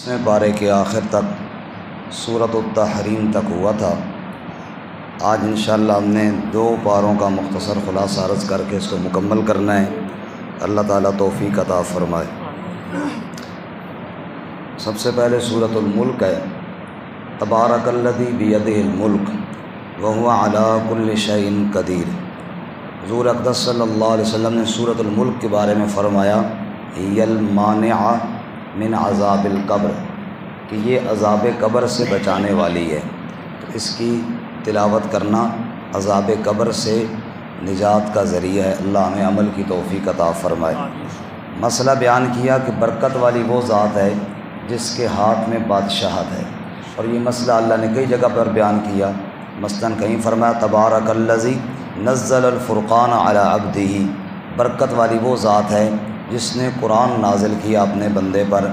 10ویں پارے کے آخر تک سورۃ التحریم تک ہوا تھا۔ آج انشاءاللہ ہم نے 2 پاروں کا مختصر خلاصہ عرض کر کے اس کو مکمل کرنا ہے۔ اللہ تعالیٰ توفیق عطا فرمائے۔ سب سے پہلے سورۃ الملک ہے۔ تبارک الذی بیدہ الملک وہو علی کل شیء قدیر۔ حضور اقدس صلی اللہ علیہ وسلم نے سورۃ الملک کے بارے میں فرمایا ہی المانعہ من عذاب القبر، کہ یہ عذاب قبر سے بچانے والی ہے۔ تو اس کی تلاوت کرنا عذاب قبر سے نجات کا ذریعہ ہے۔ اللہ ہمیں عمل کی توفیق عطا فرمائے۔ مسئلہ بیان کیا کہ برکت والی وہ ذات ہے جس کے ہاتھ میں بادشاہت ہے، اور یہ مسئلہ اللہ نے کئی جگہ پر بیان کیا۔ مثلاً کہیں فرمایا تبارک الذی نزل الفرقان علی عبدہ، برکت والی وہ ذات ہے جس نے قرآن نازل کیا اپنے بندے پر۔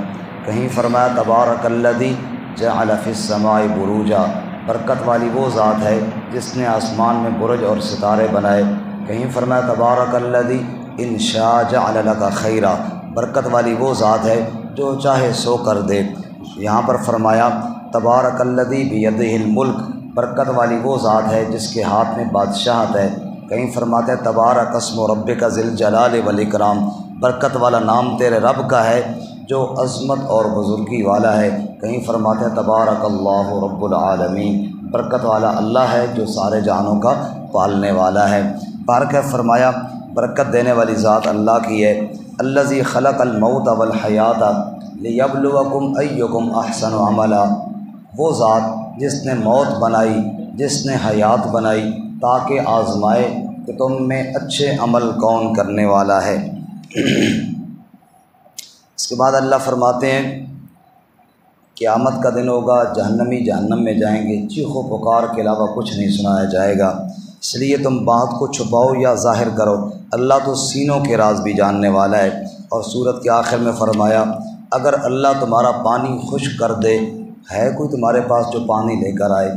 کہیں فرمایا تبارک الذی جعل فی السماء بروجا، برکت والی وہ ذات ہے جس نے آسمان میں برج اور ستارے بنائے۔ کہیں فرمایا تبارک الذی ان شاء جعل لک خیرا، برکت والی وہ ذات ہے جو چاہے سو کر دے۔ یہاں پر فرمایا تبارک الذی بیدہ الملک، برکت والی وہ ذات ہے جس کے ہاتھ میں بادشاہت ہے۔ کہیں فرماتے ہیں تبارک اسم ربک ذی الجلال والاکرام، برکت والا نام تیرے رب کا ہے جو عظمت اور بزرگی والا ہے۔ کہیں فرماتے ہیں تبارک اللہ رب العالمین، برکت والا اللہ ہے جو سارے جہانوں کا پالنے والا ہے۔ بارکہ فرمایا برکت دینے والی ذات اللہ کی ہے۔ الذی خلق الموت والحیات لیبلوکم ایکم احسن عملا، وہ ذات جس نے موت بنائی، جس نے حیات بنائی تاکہ آزمائے کہ تم میں اچھے عمل کون کرنے والا ہے۔ اس کے بعد اللہ فرماتے ہیں قیامت کا دن ہوگا، جہنمی جہنم میں جائیں گے، چیخ و پکار کے علاوہ کچھ نہیں سنایا جائے گا۔ اس لیے تم بات کو چھپاؤ یا ظاہر کرو، اللہ تو سینوں کے راز بھی جاننے والا ہے۔ اور سورت کے آخر میں فرمایا اگر اللہ تمہارا پانی خشک کر دے، ہے کوئی تمہارے پاس جو پانی لے کر آئے۔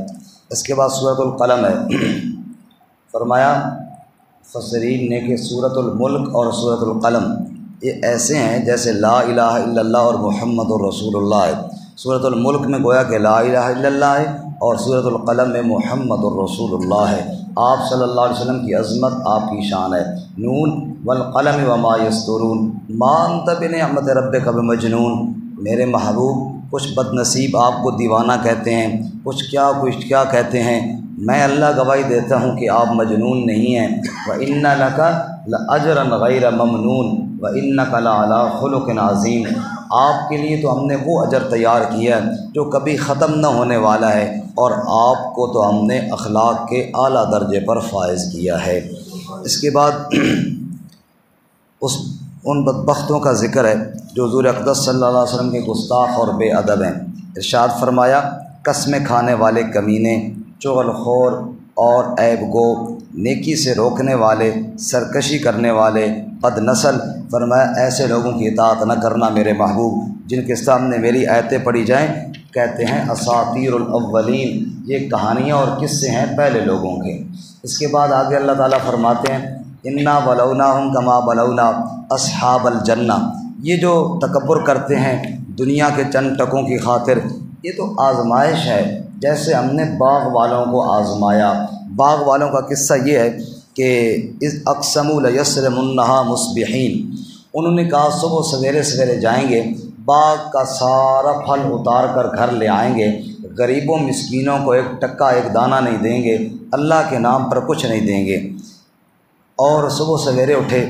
اس کے بعد سورۃ القلم ہے۔ فرمایا مفسرین نے کہ سورۃ الملک اور سورۃ القلم یہ ایسے ہیں جیسے لا الہ الا اللہ اور محمد الرسول اللہ ہے۔ سورۃ الملک میں گویا کہ لا الہ الا اللہ ہے، اور سورۃ القلم میں محمد الرسول اللہ ہے۔ آپ صلی اللہ علیہ وسلم کی عظمت، آپ کی شان ہے۔ نون والقلم وما یسطرون ما انت بنعمت ربک بمجنون، میرے محبوب کچھ بد نصیب آپ کو دیوانہ کہتے ہیں، کچھ کیا کہتے ہیں، میں اللہ گواہی دیتا ہوں کہ آپ مجنون نہیں ہیں۔ وَإِنَّ لَكَ لَأَجْرًا غَيْرَ مَمْنُونٍ وَإِنَّكَ لَعَلَىٰ خُلُقٍ عَظِيمٍ، آپ کے لیے تو ہم نے وہ اجر تیار کیا ہے جو کبھی ختم نہ ہونے والا ہے، اور آپ کو تو ہم نے اخلاق کے اعلیٰ درجے پر فائز کیا ہے۔ اس کے بعد ان بدبختوں کا ذکر ہے جو حضور اقدس صلی اللہ علیہ وسلم کے گستاخ اور بے ادب ہیں۔ ارشاد فرمایا قسمیں کھانے والے کمینے، چغل خور اور عیب گو، نیکی سے روکنے والے، سرکشی کرنے والے، بد نسل، فرمایا ایسے لوگوں کی اطاعت نہ کرنا میرے محبوب، جن کے سامنے میری آیتیں پڑھی جائیں کہتے ہیں اساطیر الاولین، یہ کہانیاں اور قصے ہیں پہلے لوگوں کے۔ اس کے بعد آگے اللہ تعالیٰ فرماتے ہیں انا بلوناہم کما بلونا اصحاب الجنہ، یہ جو تکبر کرتے ہیں دنیا کے چند ٹکوں کی خاطر، یہ تو آزمائش ہے جیسے ہم نے باغ والوں کو آزمایا۔ باغ والوں کا قصہ یہ ہے کہ اذ اقسموا لیصرمنھا مصبحین، انہوں نے کہا صبح سویرے جائیں گے، باغ کا سارا پھل اتار کر گھر لے آئیں گے، غریبوں مسکینوں کو 1 ٹکا 1 دانہ نہیں دیں گے، اللہ کے نام پر کچھ نہیں دیں گے۔ اور صبح سویرے اٹھے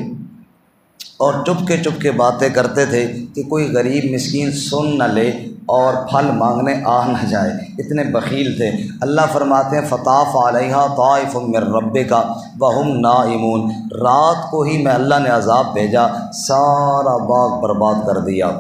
اور چپ کے باتیں کرتے تھے کہ کوئی غریب مسکین سن نہ لے اور پھل مانگنے آ نہ جائے، اتنے بخیل تھے۔ اللہ فرماتے ہیں فطاف علیہا طائف من ربک وہم نائمون، رات کو ہی میں اللہ نے عذاب بھیجا، سارا باغ برباد کر دیا۔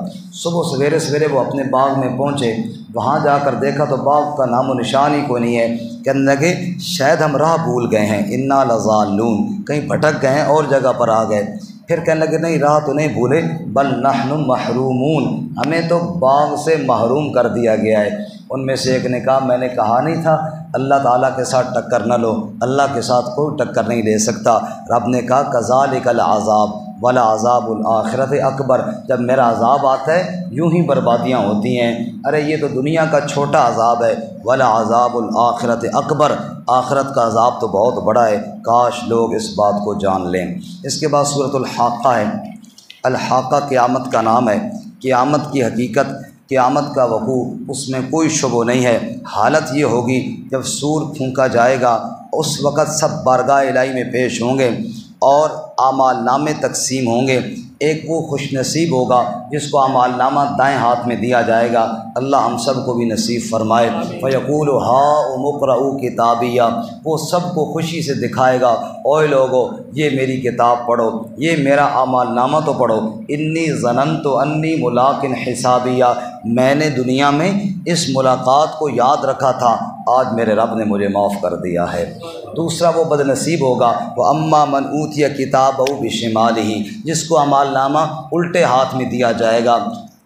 صبح سویرے وہ اپنے باغ میں پہنچے، وہاں جا کر دیکھا تو باغ کا نام و نشان ہی کوئی نہیں ہے۔ کہنے لگے شاید ہم راہ بھول گئے ہیں، انا لضالون، کہیں بھٹک گئے ہیں اور جگہ پر آ گئے۔ پھر کہنے لگے نہیں راہ تو نہیں بھولے، بل نحن محرومون، ہمیں تو باغ سے محروم کر دیا گیا ہے۔ ان میں سے ایک نے کہا میں نے کہا نہیں تھا اللہ تعالیٰ کے ساتھ ٹکر نہ لو، اللہ کے ساتھ کوئی ٹکر نہیں لے سکتا۔ رب نے کہا کذالک العذاب، ولا عذاب الآخرت اکبر، جب میرا عذاب آتا ہے یوں ہی بربادیاں ہوتی ہیں، ارے یہ تو دنیا کا چھوٹا عذاب ہے، ولا عذاب الآخرت اکبر، آخرت کا عذاب تو بہت بڑا ہے، کاش لوگ اس بات کو جان لیں۔ اس کے بعد سورۃ الحاقہ ہے۔ الحاقہ قیامت کا نام ہے، قیامت کی حقیقت، قیامت کا وقوع، اس میں کوئی شبہ نہیں ہے۔ حالت یہ ہوگی جب سور پھونکا جائے گا، اس وقت سب بارگاہ الہی میں پیش ہوں گے اور اعمال نامے تقسیم ہوں گے۔ ایک وہ خوش نصیب ہوگا جس کو اعمال نامہ دائیں ہاتھ میں دیا جائے گا، اللہ ہم سب کو بھی نصیب فرمائے۔ فیقول ہاؤم اقرؤوا کتابیہ، وہ سب کو خوشی سے دکھائے گا، اوے لوگو یہ میری کتاب پڑھو، یہ میرا اعمال نامہ تو پڑھو۔ انی ظننت انی ملاق حسابیہ، میں نے دنیا میں اس ملاقات کو یاد رکھا تھا، آج میرے رب نے مجھے معاف کر دیا ہے۔ دوسرا وہ بد نصیب ہوگا، وہ اما من اوتی کتابہ بشمالہ، جس کو اعمال نامہ الٹے ہاتھ میں دیا جائے گا،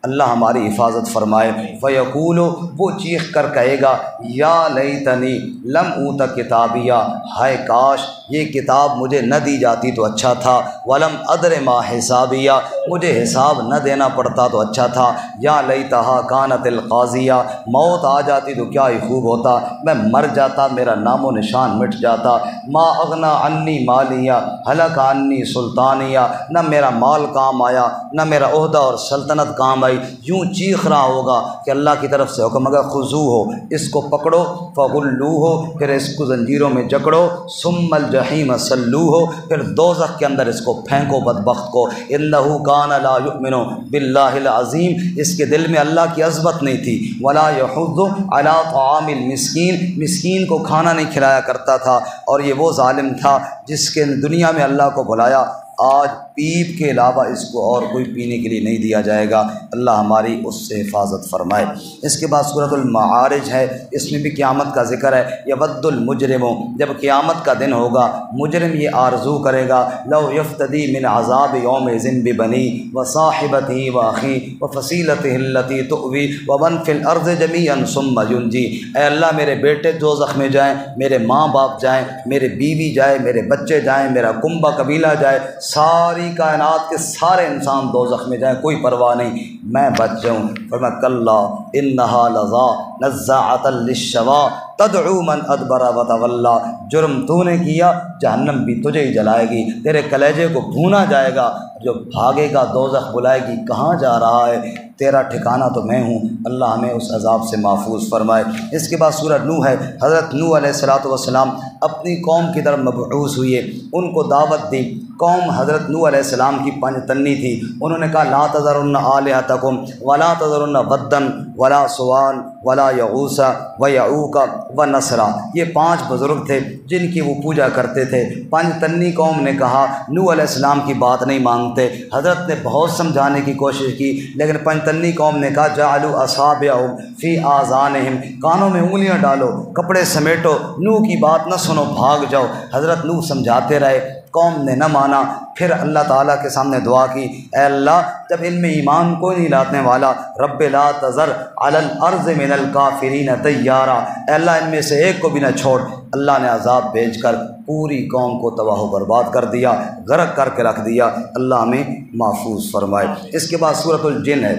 اللہ ہماری حفاظت فرمائے۔ فیقول، وہ چیخ کر کہے گا، یا لیتنی لم اوت کتابیہ، ہائے کاش یہ کتاب مجھے نہ دی جاتی تو اچھا تھا، ولم ادر ما حسابیہ، مجھے حساب نہ دینا پڑتا تو اچھا تھا، یا لیتہا کانت القاضیہ، موت آ جاتی تو کیا ہی خوب ہوتا، میں مر جاتا، میرا نام و نشان مٹ جاتا۔ ما اغنا عنی مالیہ ہلک عنی سلطانیہ، نہ میرا مال کام آیا، نہ میرا عہدہ اور سلطنت کام آئی، یوں چیخ رہا ہوگا کہ اللہ کی طرف سے حکم اگر خضوہ ہو، اس کو پکڑو، فغلوہ ہو، پھر اس کو زنجیروں میں جکڑو، ثم الجحیم صلوہ ہو، پھر دوزخ کے اندر اس کو پھینکو بدبخت کو، انہ کان لا یؤمن باللہ العظیم، اس کے دل میں اللہ کی عظمت نہیں تھی، ولا یحض علی طعام المسکین، مسکین کو کھانا نہیں کھلایا کرتا تھا، اور یہ وہ ظالم تھا جس کے دنیا میں اللہ کو بلایا، آج پیپ کے علاوہ اس کو اور کوئی پینے کے لیے نہیں دیا جائے گا، اللہ ہماری اس سے حفاظت فرمائے۔ اس کے بعد سورۃ المعارج ہے، اس میں بھی قیامت کا ذکر ہے۔ یود المجرم، جب قیامت کا دن ہوگا مجرم یہ آرزو کرے گا، لو یفتدی من عذاب یومئذ ببنی وصاحبتہ واخی وفصیلتہ التی تؤوی ومن فی الارض جمیعا ثم ینجی، اے اللہ میرے بیٹے دوزخ میں جائیں، میرے ماں باپ جائیں، میرے بیوی جائے، میرے بچے جائیں، میرا کنبہ قبیلہ جائے، ساری کائنات کے سارے انسان دوزخ میں جائیں، کوئی پرواہ نہیں، میں بچ جاؤں۔ فرمایا کلا انہا لظا نزاعۃ للشوا تدعو من ادبر وتولی، جرم تو نے کیا، جہنم بھی تجھے ہی جلائے گی، تیرے کلیجے کو بھونا جائے گا، جو بھاگے گا دوزخ بلائے گی کہاں جا رہا ہے، تیرا ٹھکانہ تو میں ہوں، اللہ ہمیں اس عذاب سے محفوظ فرمائے۔ اس کے بعد سورہ نوح ہے، حضرت نوح علیہ السلام اپنی قوم کی طرف مبعوث ہوئے، ان کو دعوت دی۔ قوم حضرت نوح علیہ السلام کی پنج تنی تھی، انہوں نے کہا لا تذرن آلہتکم ولا تذرن ودن ولا سوان ولا یغوث ویعوق ونسرا، یہ 5 بزرگ تھے جن کی وہ پوجا کرتے تھے۔ پنج تنی قوم نے کہا نوح علیہ السلام کی بات نہیں مانتے، حضرت نے بہت سمجھانے کی کوشش کی، لیکن پنج تنی قوم نے کہا جعلوا اصابعہم فی آذانہم، کانوں میں انگلیاں ڈالو، کپڑے سمیٹو، نوح کی بات نہ سنو، بھاگ جاؤ۔ حضرت نوح سمجھاتے رہے، قوم نے نہ مانا، پھر اللہ تعالیٰ کے سامنے دعا کی، اے اللہ جب ان میں ایمان کوئی نہیں لانے والا، رب لا تذر علی الارض من الکافرین دیارا، اے اللہ ان میں سے ایک کو بھی نہ چھوڑ۔ اللہ نے عذاب بھیج کر پوری قوم کو تباہ و برباد کر دیا، غرق کر کے رکھ دیا، اللہ ہمیں محفوظ فرمائے۔ اس کے بعد سورۃ الجن ہے۔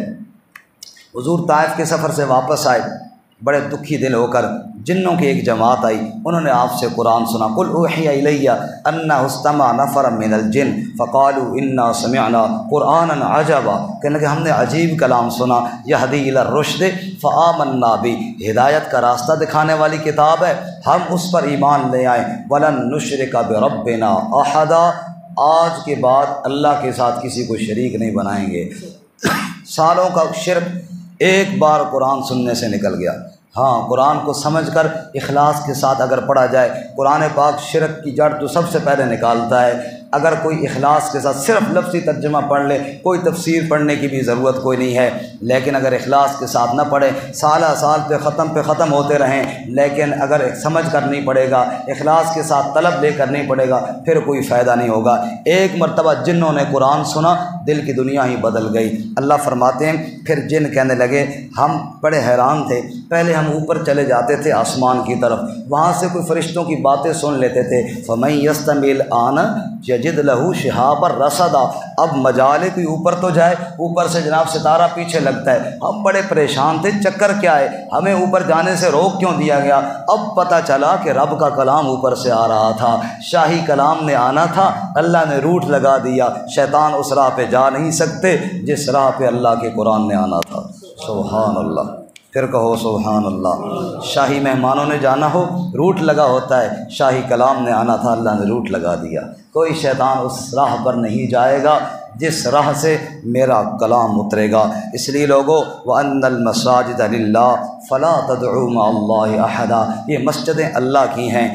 حضور طائف کے سفر سے واپس آئے، بڑے دکھی دل ہو کر، جنوں کی ایک جماعت آئی، انہوں نے آپ سے قرآن سنا، قل اوحی الی انہ استمع نفر من الجن فقالوا انا سمعنا قرآنا عجبا، کہنے کہ ہم نے عجیب کلام سنا، یہدی الی الرشد فآمنا بہ، ہدایت کا راستہ دکھانے والی کتاب ہے، ہم اس پر ایمان لے آئیں، ولن نشرک بربنا احدا، آج کے بعد اللہ کے ساتھ کسی کو شریک نہیں بنائیں گے۔ سالوں کا شرک ایک بار قرآن سننے سے نکل گیا۔ ہاں، قرآن کو سمجھ کر اخلاص کے ساتھ اگر پڑھا جائے، قرآن پاک شرک کی جڑ تو سب سے پہلے نکالتا ہے۔ اگر کوئی اخلاص کے ساتھ صرف لفظی ترجمہ پڑھ لے، کوئی تفسیر پڑھنے کی بھی ضرورت کوئی نہیں ہے، لیکن اگر اخلاص کے ساتھ نہ پڑھے، سالہ سال پہ ختم ہوتے رہیں، لیکن اگر سمجھ کر نہیں پڑھے گا، اخلاص کے ساتھ طلب لے کر نہیں پڑھے گا، پھر کوئی فائدہ نہیں ہوگا۔ ایک مرتبہ جنوں نے قرآن سنا، دل کی دنیا ہی بدل گئی۔ اللہ فرماتے ہیں پھر جن کہنے لگے، ہم بڑے حیران تھے، پہلے ہم اوپر چلے جاتے تھے آسمان کی طرف، وہاں سے کوئی فرشتوں کی باتیں سن لیتے تھے، فَمَن يَسْتَمِعِ الْآنَ یجد لہ شہابا رصدا۔ اب مجال کوئی اوپر تو جائے، اوپر سے جناب ستارہ پیچھے لگتا ہے، ہم بڑے پریشان تھے چکر کیا ہے، ہمیں اوپر جانے سے روک کیوں دیا گیا؟ اب پتہ چلا کہ رب کا کلام اوپر سے آ رہا تھا، شاہی کلام نے آنا تھا، اللہ نے روٹ لگا دیا، شیطان اس راہ پہ جا نہیں سکتے جس راہ پہ اللہ کے قرآن نے آنا تھا۔ سبحان اللہ، پھر کہو سبحان اللہ۔ شاہی مہمانوں نے جانا ہو روٹ لگا ہوتا ہے، شاہی کلام نے آنا تھا، اللہ نے روٹ لگا دیا۔ کوئی شیطان اس راہ پر نہیں جائے گا جس راہ سے میرا کلام اترے گا۔ اس لیے لوگوں وَأَنَّ الْمَسَاجِدَ لِلَّهِ فَلَا تَدْعُوا مَعَ اللَّهِ أَحَدًا، یہ مسجدیں اللہ کی ہیں،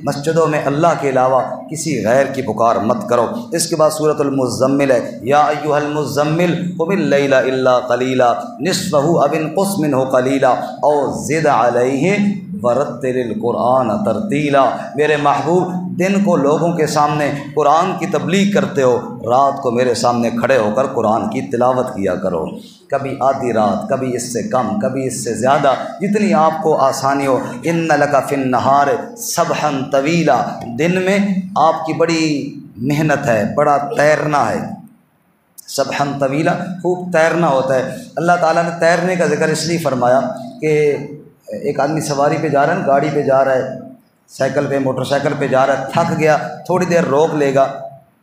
مسجدوں میں اللہ کے علاوہ کسی غیر کی پکار مت کرو۔ اس کے بعد سورۃ المزمل ہے، یا ایھا المزمل قم اللیل الا قلیلا نصفہ او انقص منہ قلیلا او زد علیہ ورتل القرآن ترتیلا۔ میرے محبوب دن کو لوگوں کے سامنے قرآن کی تبلیغ کرتے ہو، رات کو میرے سامنے کھڑے ہو کر قرآن کی تلاوت کیا کرو، کبھی آدھی رات، کبھی اس سے کم، کبھی اس سے زیادہ، جتنی آپ کو آسانی ہو۔ ان لک فی النہار سبحا طویلا، دن میں آپ کی بڑی محنت ہے، بڑا تیرنا ہے۔ سبحا طویلا، خوب تیرنا ہوتا ہے۔ اللہ تعالیٰ نے تیرنے کا ذکر اس لیے فرمایا کہ ایک آدمی سواری پہ جا رہا ہے، گاڑی پہ جا رہا ہے، سائیکل پہ، موٹر سائیکل پہ جا رہا ہے، تھک گیا، تھوڑی دیر روک لے گا،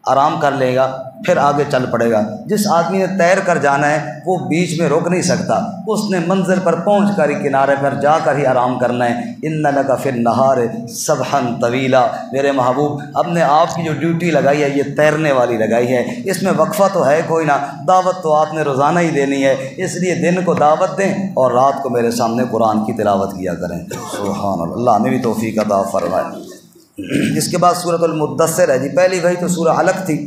آرام کر لے گا، پھر آگے چل پڑے گا۔ جس آدمی نے تیر کر جانا ہے وہ بیچ میں روک نہیں سکتا، اس نے منزل پر پہنچ کر ہی کنارے پر جا کر ہی آرام کرنا ہے۔ ان لک فی النہار سبحا طویلا، میرے محبوب اب نے آپ کی جو ڈیوٹی لگائی ہے یہ تیرنے والی لگائی ہے، اس میں وقفہ تو ہے کوئی نہ، دعوت تو آپ نے روزانہ ہی دینی ہے، اس لیے دن کو دعوت دیں اور رات کو میرے سامنے قرآن کی تلاوت کیا کریں۔ سبحان اللہ، اللہ ہمیں بھی توفیق عطا فرمائے۔ اس کے بعد سورۃ المدثر ہے جی، پہلی وہی تو سورہ علق تھی،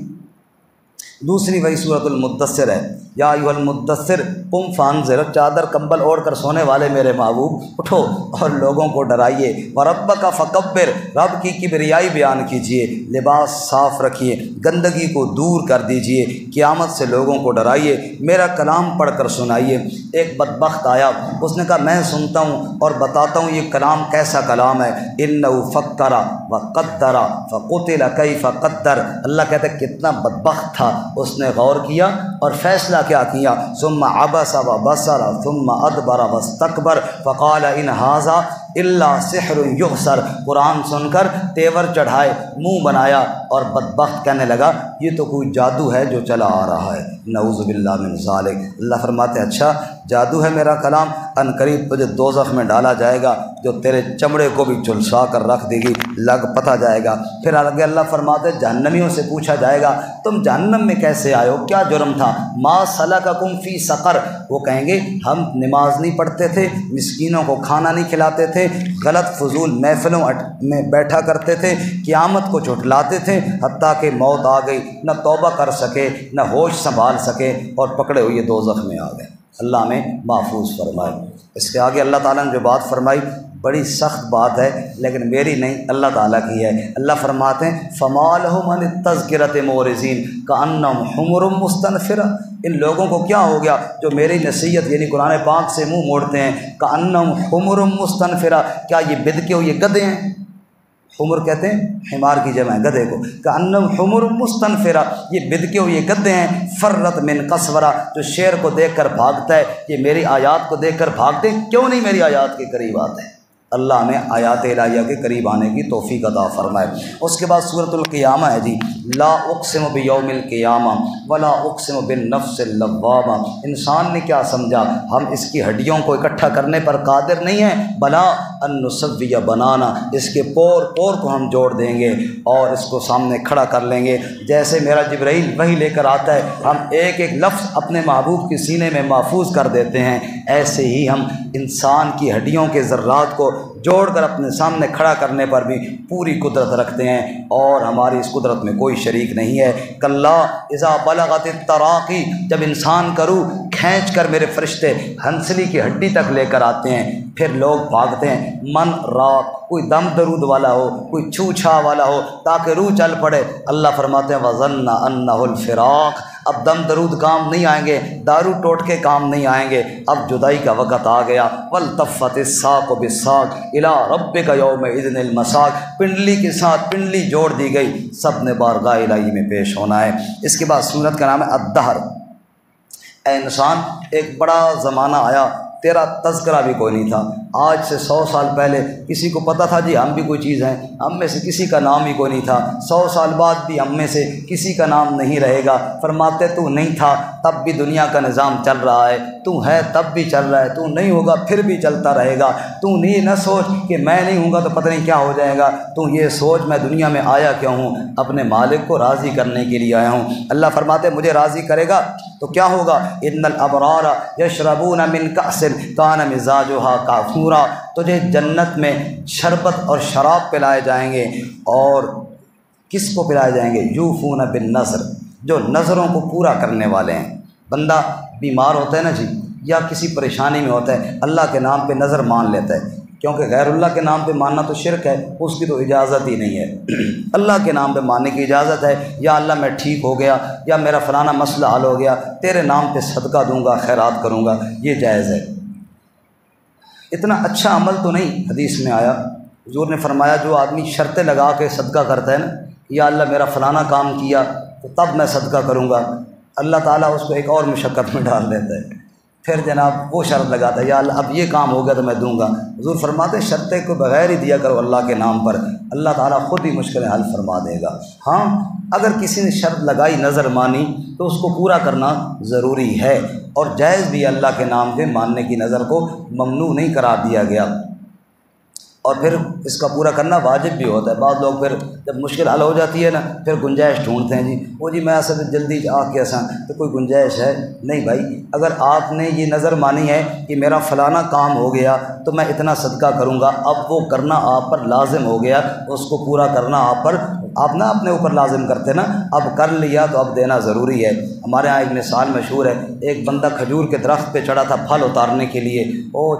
دوسری وہی سورۃ المدثر ہے۔ یا ایھا المدثر قم فانذر، چادر کمبل اوڑھ کر سونے والے میرے محبوب اٹھو اور لوگوں کو ڈرائیے۔ وربک فکبر، رب کی کبریائی بیان کیجیے، لباس صاف رکھیے، گندگی کو دور کر دیجیے، قیامت سے لوگوں کو ڈرائیے، میرا کلام پڑھ کر سنائیے۔ ایک بدبخت آیا، اس نے کہا میں سنتا ہوں اور بتاتا ہوں یہ کلام کیسا کلام ہے۔ انہ فکر وقدر فقتل کیف قدر، اللہ کہتے ہیں کتنا بدبخت تھا، اس نے غور کیا اور فیصلہ کیا کیا۔ ثم عبس وبصر ثم ادبر واستکبر فقال ان ھذا الا سحر یؤثر، قرآن سن کر تیور چڑھائے، منہ بنایا اور بدبخت کہنے لگا یہ تو کوئی جادو ہے جو چلا آ رہا ہے، نعوذ باللہ من ذالک۔ اللہ فرماتے ہیں اچھا جادو ہے میرا کلام، ان قریب تجھے دوزخ میں ڈالا جائے گا جو تیرے چمڑے کو بھی جھلسا کر رکھ دے گی، لگ پتہ جائے گا۔ پھر آگے اللہ فرماتے ہیں جہنمیوں سے پوچھا جائے گا تم جہنم میں کیسے آئے ہو، کیا جرم تھا؟ ما سلککم فی سقر، وہ کہیں گے ہم نماز نہیں پڑھتے تھے، مسکینوں کو کھانا نہیں کھلاتے تھے، غلط فضول محفلوں میں بیٹھا کرتے تھے، قیامت کو جھٹلاتے تھے، حتیٰ کہ موت آ گئی، نہ توبہ کر سکے نہ ہوش سنبھال سکے اور پکڑے ہوئے دوزخ میں آ گئے۔ اللہ ہمیں محفوظ فرمائے۔ اس کے آگے اللہ تعالیٰ نے جو بات فرمائی بڑی سخت بات ہے، لیکن میری نہیں اللہ تعالیٰ کی ہے۔ اللہ فرماتے ہیں فما لہم عن التذکرۃ معرضین کأنہم حمر مستنفرہ، ان لوگوں کو کیا ہو گیا جو میری نصیحت یعنی قرآن پاک سے منہ موڑتے ہیں۔ کأنہم حمر مستنفرہ، کیا یہ بدکے ہوئے گدھے ہیں؟ حمر کہتے ہیں حمار کی جمع ہے گدھے کو، کأنہم حمر مستنفرہ، یہ بدکے ہوئے گدھے ہیں۔ فرت من قسورہ، جو شیر کو دیکھ کر بھاگتا ہے، یہ میری آیات کو دیکھ کر بھاگتے کیوں نہیں میری آیات کے قریب آتے ہیں؟ اللہ ہمیں آیات الہیہ کے قریب آنے کی توفیق عطا فرمائے۔ اس کے بعد سورۃ القیامہ ہے جی، لا اقسم بیوم القیامہ ولا اقسم بالنفس اللوامہ، انسان نے کیا سمجھا ہم اس کی ہڈیوں کو اکٹھا کرنے پر قادر نہیں ہیں؟ بلا ان نسوی بنانا، اس کے پور پور کو ہم جوڑ دیں گے اور اس کو سامنے کھڑا کر لیں گے۔ جیسے میرا جبرائیل وحی لے کر آتا ہے، ہم ایک ایک لفظ اپنے محبوب کے سینے میں محفوظ کر دیتے ہیں، ایسے ہی ہم انسان کی ہڈیوں کے ذرات کو جوڑ کر اپنے سامنے کھڑا کرنے پر بھی پوری قدرت رکھتے ہیں اور ہماری اس قدرت میں کوئی شریک نہیں ہے۔ کلا اذا بلغت التراقی، جب انسان کا روح کھینچ کر میرے فرشتے ہنسلی کی ہڈی تک لے کر آتے ہیں، پھر لوگ بھاگتے ہیں من راق، کوئی دم درود والا ہو، کوئی چھو چھا والا ہو تاکہ روح چل پڑے۔ اللہ فرماتے ہیں وظن انہ الفراق، اب دم درود کام نہیں آئیں گے، دارو ٹوٹکے کام نہیں آئیں گے، اب جدائی کا وقت آ گیا۔ والتفت الساق بالساق الی ربک یومئذ المساق، پنڈلی کے ساتھ پنڈلی جوڑ دی گئی، سب نے بارگاہ الہی میں پیش ہونا ہے۔ اس کے بعد سورت کا نام ہے الدہر۔ اے انسان، ایک بڑا زمانہ آیا تیرا تذکرہ بھی کوئی نہیں تھا۔ آج سے 100 سال پہلے کسی کو پتہ تھا جی ہم بھی کوئی چیز ہیں؟ ہم میں سے کسی کا نام ہی کوئی نہیں تھا۔ 100 سال بعد بھی ہم میں سے کسی کا نام نہیں رہے گا۔ فرماتے تو نہیں تھا تب بھی دنیا کا نظام چل رہا ہے، تو ہے تب بھی چل رہا ہے، تو نہیں ہوگا پھر بھی چلتا رہے گا۔ تو نہیں نہ سوچ کہ میں نہیں ہوں گا تو پتہ نہیں کیا ہو جائے گا، تو یہ سوچ میں دنیا میں آیا کیوں ہوں؟ اپنے مالک کو راضی کرنے کے لیے آیا ہوں۔ اللہ فرماتے مجھے راضی کرے گا تو کیا ہوگا؟ ان الابرار یشربون من کأس کان مزاجها کافورا، تجھے جنت میں شربت اور شراب پلائے جائیں گے، اور کس کو پلائے جائیں گے؟ یوفون بالنذر، جو نظروں کو پورا کرنے والے ہیں۔ بندہ بیمار ہوتا ہے نا جی، یا کسی پریشانی میں ہوتا ہے، اللہ کے نام پہ نظر مان لیتا ہے، کیونکہ غیر اللہ کے نام پہ ماننا تو شرک ہے، اس کی تو اجازت ہی نہیں ہے۔ اللہ کے نام پہ ماننے کی اجازت ہے، یا اللہ میں ٹھیک ہو گیا، یا میرا فلانا مسئلہ حل ہو گیا، تیرے نام پہ صدقہ دوں گا، خیرات کروں گا، یہ جائز ہے۔ اتنا اچھا عمل تو نہیں حدیث میں آیا، حضور نے فرمایا جو آدمی شرطیں لگا کے صدقہ کرتا ہے نا، یا اللہ میرا فلانا کام کیا تو تب میں صدقہ کروں گا، اللہ تعالیٰ اس کو ایک اور مشقت میں ڈال دیتا ہے۔ پھر جناب وہ شرط لگاتا ہے یا اللہ اب یہ کام ہو گیا تو میں دوں گا۔ حضور فرماتے ہیں شرطیں کو بغیر ہی دیا کرو اللہ کے نام پر، اللہ تعالیٰ خود ہی مشکلیں حل فرما دے گا۔ ہاں اگر کسی نے شرط لگائی، نظر مانی، تو اس کو پورا کرنا ضروری ہے، اور جائز بھی اللہ کے نام پہ ماننے کی نظر کو ممنوع نہیں قرار دیا گیا، اور پھر اس کا پورا کرنا واجب بھی ہوتا ہے۔ بعض لوگ پھر جب مشکل حل ہو جاتی ہے نا، پھر گنجائش ڈھونڈتے ہیں جی وہ جی میں اصل جلدی آ کے ایسا، تو کوئی گنجائش ہے نہیں بھائی۔ اگر آپ نے یہ نظر مانی ہے کہ میرا فلانا کام ہو گیا تو میں اتنا صدقہ کروں گا، اب وہ کرنا آپ پر لازم ہو گیا، اس کو پورا کرنا آپ نہ اپنے اوپر لازم کرتے نا، اب کر لیا تو اب دینا ضروری ہے۔ ہمارے ہاں ایک مثال مشہور ہے، ایک بندہ کھجور کے درخت پہ چڑھا تھا پھل اتارنے کے لیے،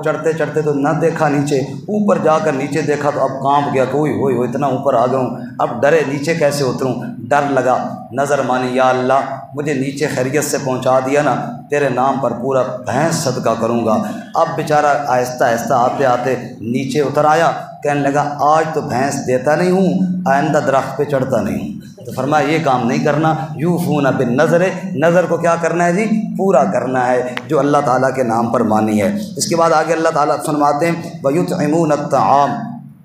چڑھتے چڑھتے تو نہ دیکھا نیچے، اوپر جا کر نیچے دیکھا تو اب کانپ گیا کہ ہوئی اتنا اوپر آ گیا ہوں، اب ڈرے نیچے کیسے اتروں، ڈر لگا، نظر مانی یا اللہ مجھے نیچے خیریت سے پہنچا دیا نا، تیرے نام پر پورا بھینس صدقہ کروں گا۔ اب بیچارہ آہستہ آہستہ آتے آتے نیچے اتر آیا، کہنے لگا آج تو بھینس دیتا نہیں ہوں، آئندہ درخت پہ چڑھتا نہیں ہوں۔ تو فرمایا یہ کام نہیں کرنا، یوفون بالنذر، نظر کو کیا کرنا ہے جی؟ پورا کرنا ہے، جو اللہ تعالیٰ کے نام پر مانی ہے۔ اس کے بعد آگے اللہ تعالیٰ فرماتے ہیں وَيُطْعِمُونَ الطَّعَامَ،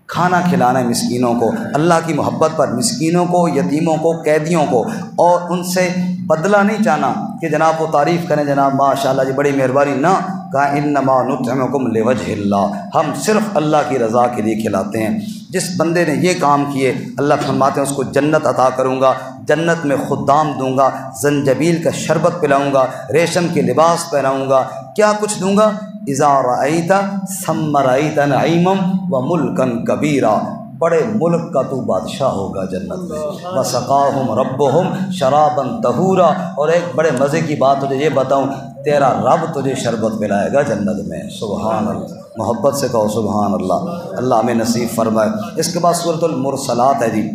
کھانا کھلانا ہے مسکینوں کو، اللہ کی محبت پر، مسکینوں کو، یتیموں کو، قیدیوں کو، اور ان سے بدلہ نہیں چاہنا کہ جناب وہ تعریف کریں جناب ماشاءاللہ جی بڑی مہربانی، نہ کہا انما نطعمکم لوجہ اللہ، ہم صرف اللہ کی رضا کے لیے کھلاتے ہیں۔ جس بندے نے یہ کام کیے اللہ فرماتے ہیں اس کو جنت عطا کروں گا، جنت میں خدام دوں گا، زنجبیل کا شربت پلاؤں گا، ریشم کے لباس پہناؤں گا، کیا کچھ دوں گا؟ اذا رأیت ثم رأیت نعیما وملکا کبیرا، بڑے ملک کا تو بادشاہ ہوگا جنت میں۔ وسقاہم ربہم شرابا طہورا، اور ایک بڑے مزے کی بات تجھے یہ بتاؤں، تیرا رب تجھے شربت پلائے گا جنت میں۔ سبحان اللہ، محبت سے کہو سبحان اللہ، اللہ ہمیں نصیب فرمائے۔ اس کے بعد سورۃ المرسلات ہے جی،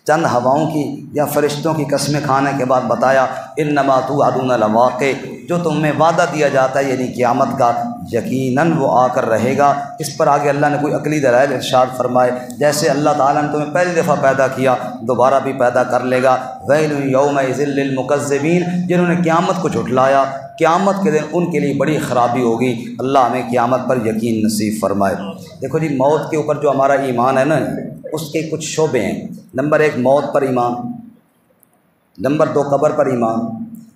چند ہواؤں کی یا فرشتوں کی قسمیں کھانے کے بعد بتایا انما توعدون لواقع، جو تمہیں وعدہ دیا جاتا ہے یعنی قیامت کا، یقیناً وہ آ کر رہے گا۔ اس پر آگے اللہ نے کوئی عقلی دلائل ارشاد فرمائے، جیسے اللہ تعالیٰ نے تمہیں پہلی دفعہ پیدا کیا دوبارہ بھی پیدا کر لے گا۔ ویل یومئذ للمکذبین، جنہوں نے قیامت کو جھٹلایا، قیامت کے دن ان کے لیے بڑی خرابی ہوگی۔ اللہ ہمیں قیامت پر یقین نصیب فرمائے۔ دیکھو جی موت کے اوپر جو ہمارا ایمان ہے نا، اس کے کچھ شعبے ہیں۔ نمبر 1 موت پر ایمان، نمبر 2 قبر پر ایمان،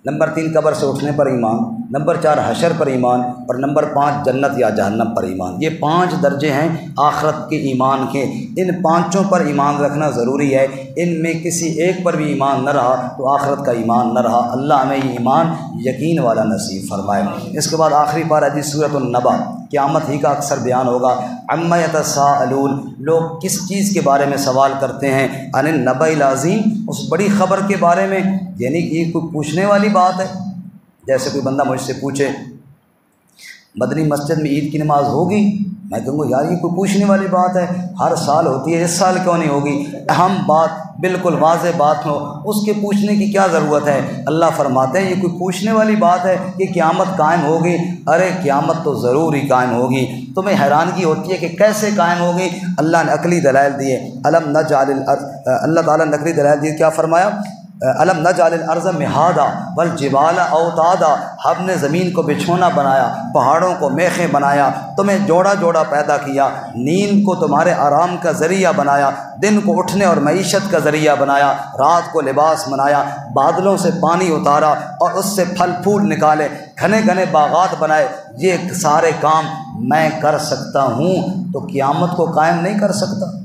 نمبر 3 قبر سے اٹھنے پر ایمان، نمبر 4 حشر پر ایمان، اور نمبر 5 جنت یا جہنم پر ایمان۔ یہ 5 درجے ہیں آخرت کے ایمان کے، ان 5 پر ایمان رکھنا ضروری ہے۔ ان میں کسی ایک پر بھی ایمان نہ رہا تو آخرت کا ایمان نہ رہا۔ اللہ ہمیں یہ ایمان یقین والا نصیب فرمائے۔ اس کے بعد آخری پارہ جی سورۃ النبأ، قیامت ہی کا اکثر بیان ہوگا۔ عما یتساءلون، لوگ کس چیز کے بارے میں سوال کرتے ہیں؟ عن النبأ العظیم، اس بڑی خبر کے بارے میں، یعنی کہ یہ کوئی پوچھنے والی بات ہے۔ جیسے کوئی بندہ مجھ سے پوچھے مدنی مسجد میں عید کی نماز ہوگی؟ میں کہوں گا یار یہ کوئی پوچھنے والی بات ہے، ہر سال ہوتی ہے، اس سال کیوں نہیں ہوگی؟ اہم بات، بالکل واضح بات ہو، اس کے پوچھنے کی کیا ضرورت ہے؟ اللہ فرماتے ہیں یہ کوئی پوچھنے والی بات ہے کہ قیامت قائم ہوگی؟ ارے قیامت تو ضرور ہی قائم ہوگی۔ تمہیں حیرانگی ہوتی ہے کہ کیسے قائم ہوگی؟ اللہ نے عقلی دلائل دیے۔ اللہ تعالیٰ نے عقلی دلائل دیے، کیا فرمایا؟ الم نجعل الارض مہادا والجبال اوتادا، ہم نے زمین کو بچھونا بنایا، پہاڑوں کو میخیں بنایا، تمہیں جوڑا جوڑا پیدا کیا، نیند کو تمہارے آرام کا ذریعہ بنایا، دن کو اٹھنے اور معیشت کا ذریعہ بنایا، رات کو لباس بنایا، بادلوں سے پانی اتارا اور اس سے پھل پھول نکالے، گھنے گھنے باغات بنائے، یہ سارے کام میں کر سکتا ہوں تو قیامت کو قائم نہیں کر سکتا؟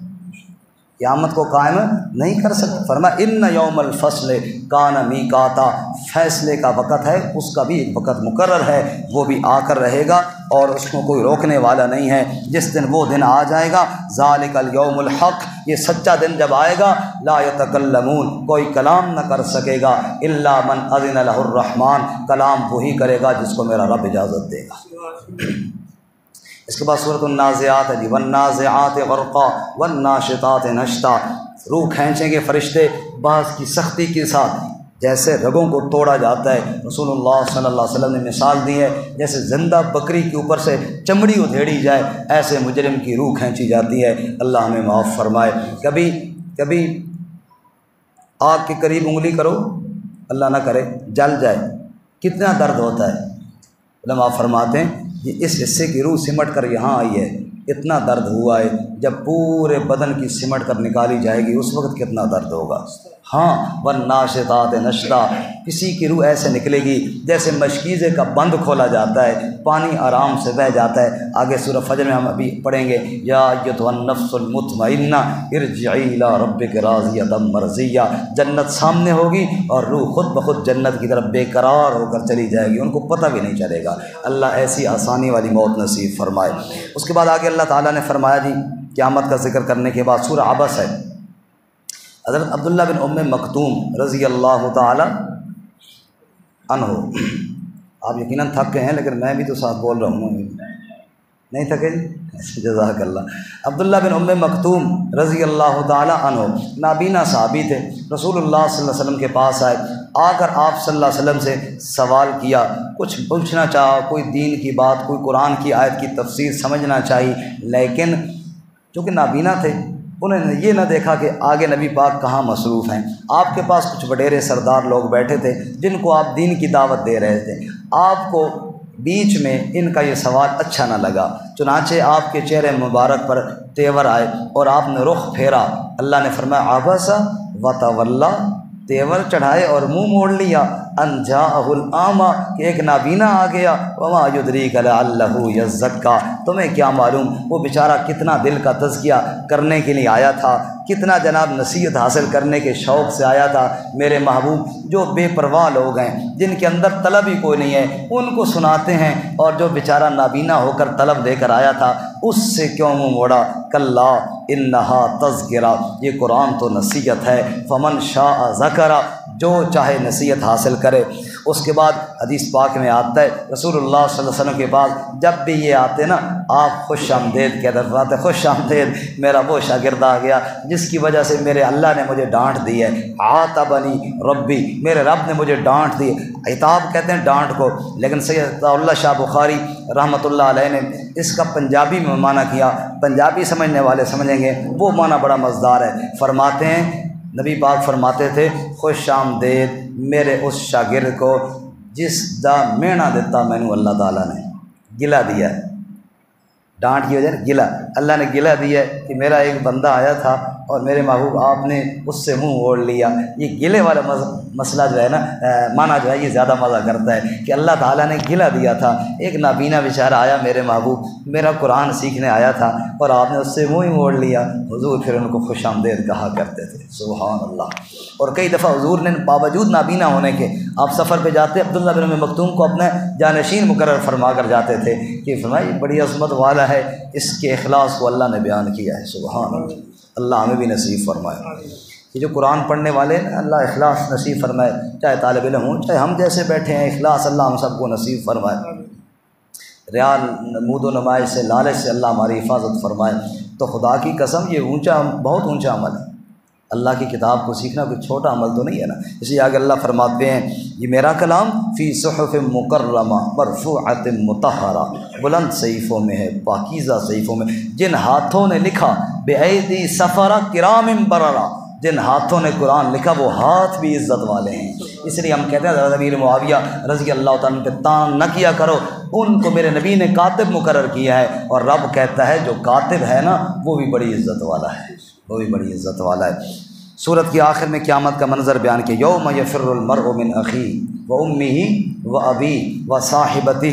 قیامت کو قائم نہیں کر سکتا۔ فرمایا ان یوم الفصل کان میقاتا، فیصلے کا وقت ہے، اس کا بھی ایک وقت مقرر ہے، وہ بھی آ کر رہے گا اور اس کو کوئی روکنے والا نہیں ہے۔ جس دن وہ دن آ جائے گا، ذالک الیوم الحق، یہ سچا دن جب آئے گا، لا یتکلمون، کوئی کلام نہ کر سکے گا، الا من اذن لہ الرحمن، کلام وہی کرے گا جس کو میرا رب اجازت دے گا۔ اس کے بعد سورۃ النازعات ہے جی، والنازعات غرقا والناشطات نشطا، روح کھینچیں گے فرشتے بعض کی سختی کے ساتھ، جیسے رگوں کو توڑا جاتا ہے۔ رسول اللہ صلی اللہ علیہ وسلم نے مثال دی ہے، جیسے زندہ بکری کے اوپر سے چمڑی ادھیڑی جائے، ایسے مجرم کی روح کھینچی جاتی ہے۔ اللہ ہمیں معاف فرمائے۔ کبھی آگ کے قریب انگلی کرو، اللہ نہ کرے جل جائے، کتنا درد ہوتا ہے۔ علماء فرماتے ہیں یہ اس حصے کی روح سمٹ کر یہاں آئی ہے، اتنا درد ہوا ہے، جب پورے بدن کی سمٹ کر نکالی جائے گی اس وقت کتنا درد ہوگا۔ ہاں والناشطات نشطا، کسی کی روح ایسے نکلے گی جیسے مشکیزے کا بند کھولا جاتا ہے، پانی آرام سے بہہ جاتا ہے۔ آگے سورہ فجر میں ہم ابھی پڑھیں گے، یا ایتھا النفس المطمئنہ ارجعی الی ربک راضیۃ مرضیہ، جنت سامنے ہوگی اور روح خود بخود جنت کی طرف بے قرار ہو کر چلی جائے گی، ان کو پتہ بھی نہیں چلے گا۔ اللہ ایسی آسانی والی موت نصیب فرمائے۔ اس کے بعد آگے اللہ تعالیٰ نے فرمایا جی، قیامت کا ذکر کرنے کے بعد سورہ عبس ہے۔ حضرت عبداللہ بن ام مکتوم رضی اللہ تعالی عنہ، آپ یقیناً تھک گئے ہیں لیکن میں بھی تو ساتھ بول رہا ہوں، نہیں تھکے جی؟ جزاک اللہ۔ عبداللہ بن ام مکتوم رضی اللہ تعالی عنہ نابینا صحابی تھے، رسول اللہ صلی اللہ علیہ وسلم کے پاس آئے، آ کر آپ صلی اللہ علیہ وسلم سے سوال کیا، کچھ پوچھنا چاہا، کوئی دین کی بات، کوئی قرآن کی آیت کی تفسیر سمجھنا چاہی، لیکن چونکہ نابینا تھے انہوں نے یہ نہ دیکھا کہ آگے نبی پاک کہاں مصروف ہیں۔ آپ کے پاس کچھ وڈیرے سردار لوگ بیٹھے تھے جن کو آپ دین کی دعوت دے رہے تھے، آپ کو بیچ میں ان کا یہ سوال اچھا نہ لگا، چنانچہ آپ کے چہرے مبارک پر تیور آئے اور آپ نے رخ پھیرا۔ اللہ نے فرمایا عبس وتولی، تیور چڑھائے اور منہ موڑ لیا، ان جاءہ الاعمی، کہ ایک نابینا آ گیا، وما یدریک لعلہ یزکیٰ، تمہیں کیا معلوم وہ بیچارہ کتنا دل کا تزکیہ کرنے کے لیے آیا تھا، کتنا جناب نصیحت حاصل کرنے کے شوق سے آیا تھا۔ میرے محبوب جو بے پرواہ لوگ ہیں، جن کے اندر طلب ہی کوئی نہیں ہے، ان کو سناتے ہیں، اور جو بیچارہ نابینا ہو کر طلب لے کر آیا تھا اس سے کیوں منہ موڑا؟ کلا انہا تذکرہ، یہ قرآن تو نصیحت ہے، فمن شاء ذکر، جو چاہے نصیحت حاصل کرے۔ اس کے بعد حدیث پاک میں آتا ہے رسول اللہ صلی اللہ علیہ وسلم کے پاس جب بھی یہ آتے نا، آپ خوش آمدید کہتے فرماتے، خوش آمدید میرا وہ شاگرد آ گیا جس کی وجہ سے میرے اللہ نے مجھے ڈانٹ دی ہے، عاتبنی ربی، میرے رب نے مجھے ڈانٹ دی۔ عتاب کہتے ہیں ڈانٹ کو، لیکن سید اللہ شاہ بخاری رحمۃ اللہ علیہ نے اس کا پنجابی میں معنی کیا، پنجابی سمجھنے والے سمجھیں گے وہ معنی بڑا مزدار ہے۔ فرماتے ہیں نبی پاک فرماتے تھے، خوش آمدید میرے اس شاگرد کو جس دا مینا دیتا مینو اللہ تعالیٰ نے گلا دیا ہے، ڈانٹ کی وجہ گلا، اللہ نے گلا دیا ہے کہ میرا ایک بندہ آیا تھا اور میرے محبوب آپ نے اس سے منہ اوڑھ لیا۔ یہ گلے والا مسئلہ جو ہے نا، معنی جو ہے یہ زیادہ مزہ کرتا ہے کہ اللہ تعالیٰ نے گلا دیا تھا، ایک نابینا بیچارہ آیا میرے محبوب، میرا قرآن سیکھنے آیا تھا اور آپ نے اس سے منہ ہی موڑ لیا۔ حضور پھر ان کو خوش آمدید کہا کرتے تھے، سبحان اللہ۔ اور کئی دفعہ حضور نے باوجود نابینا ہونے کے، آپ سفر پہ جاتے عبداللہ بن ام مکتوم کو اپنے جانشین مقرر فرما کر جاتے تھے کہ فرمائی بڑی عظمت والا ہے، اس کے اخلاص کو اللہ نے بیان کیا ہے، سبحان اللہ۔ اللہ ہمیں بھی نصیب فرمائے، یہ جو قرآن پڑھنے والے ہیں اللہ اخلاص نصیب فرمائے، چاہے طالب علم ہوں چاہے ہم جیسے بیٹھے ہیں، اخلاص اللہ ہم سب کو نصیب فرمائے۔ ریال نمود و نمائش سے، لالچ سے اللہ ہماری حفاظت فرمائے۔ تو خدا کی قسم یہ بہت اونچا عمل ہے۔ اللہ کی کتاب کو سیکھنا کوئی چھوٹا عمل تو نہیں ہے نا۔ اس لیے آگے اللہ فرماتے ہیں یہ میرا کلام فی صحف مکرمہ مرفوعۃ مطہرہ، بلند صحیفوں میں ہے، پاکیزہ صحیفوں میں، جن ہاتھوں نے لکھا بایدی سفرہ کرام بررہ، جن ہاتھوں نے قرآن لکھا وہ ہاتھ بھی عزت والے ہیں۔ اس لیے ہم کہتے ہیں حضرت امیر معاویہ رضی اللہ تعالیٰ پہ تان نہ کیا کرو، ان کو میرے نبی نے کاتب مقرر کیا ہے، اور رب کہتا ہے جو کاتب ہے نا وہ بھی بڑی عزت والا ہے، وہ بھی بڑی عزت والا ہے۔ سورت کی آخر میں قیامت کا منظر بیان کیا، یوم یفر المرء من اخیہ و امہ و ابیہ و صاحبتہ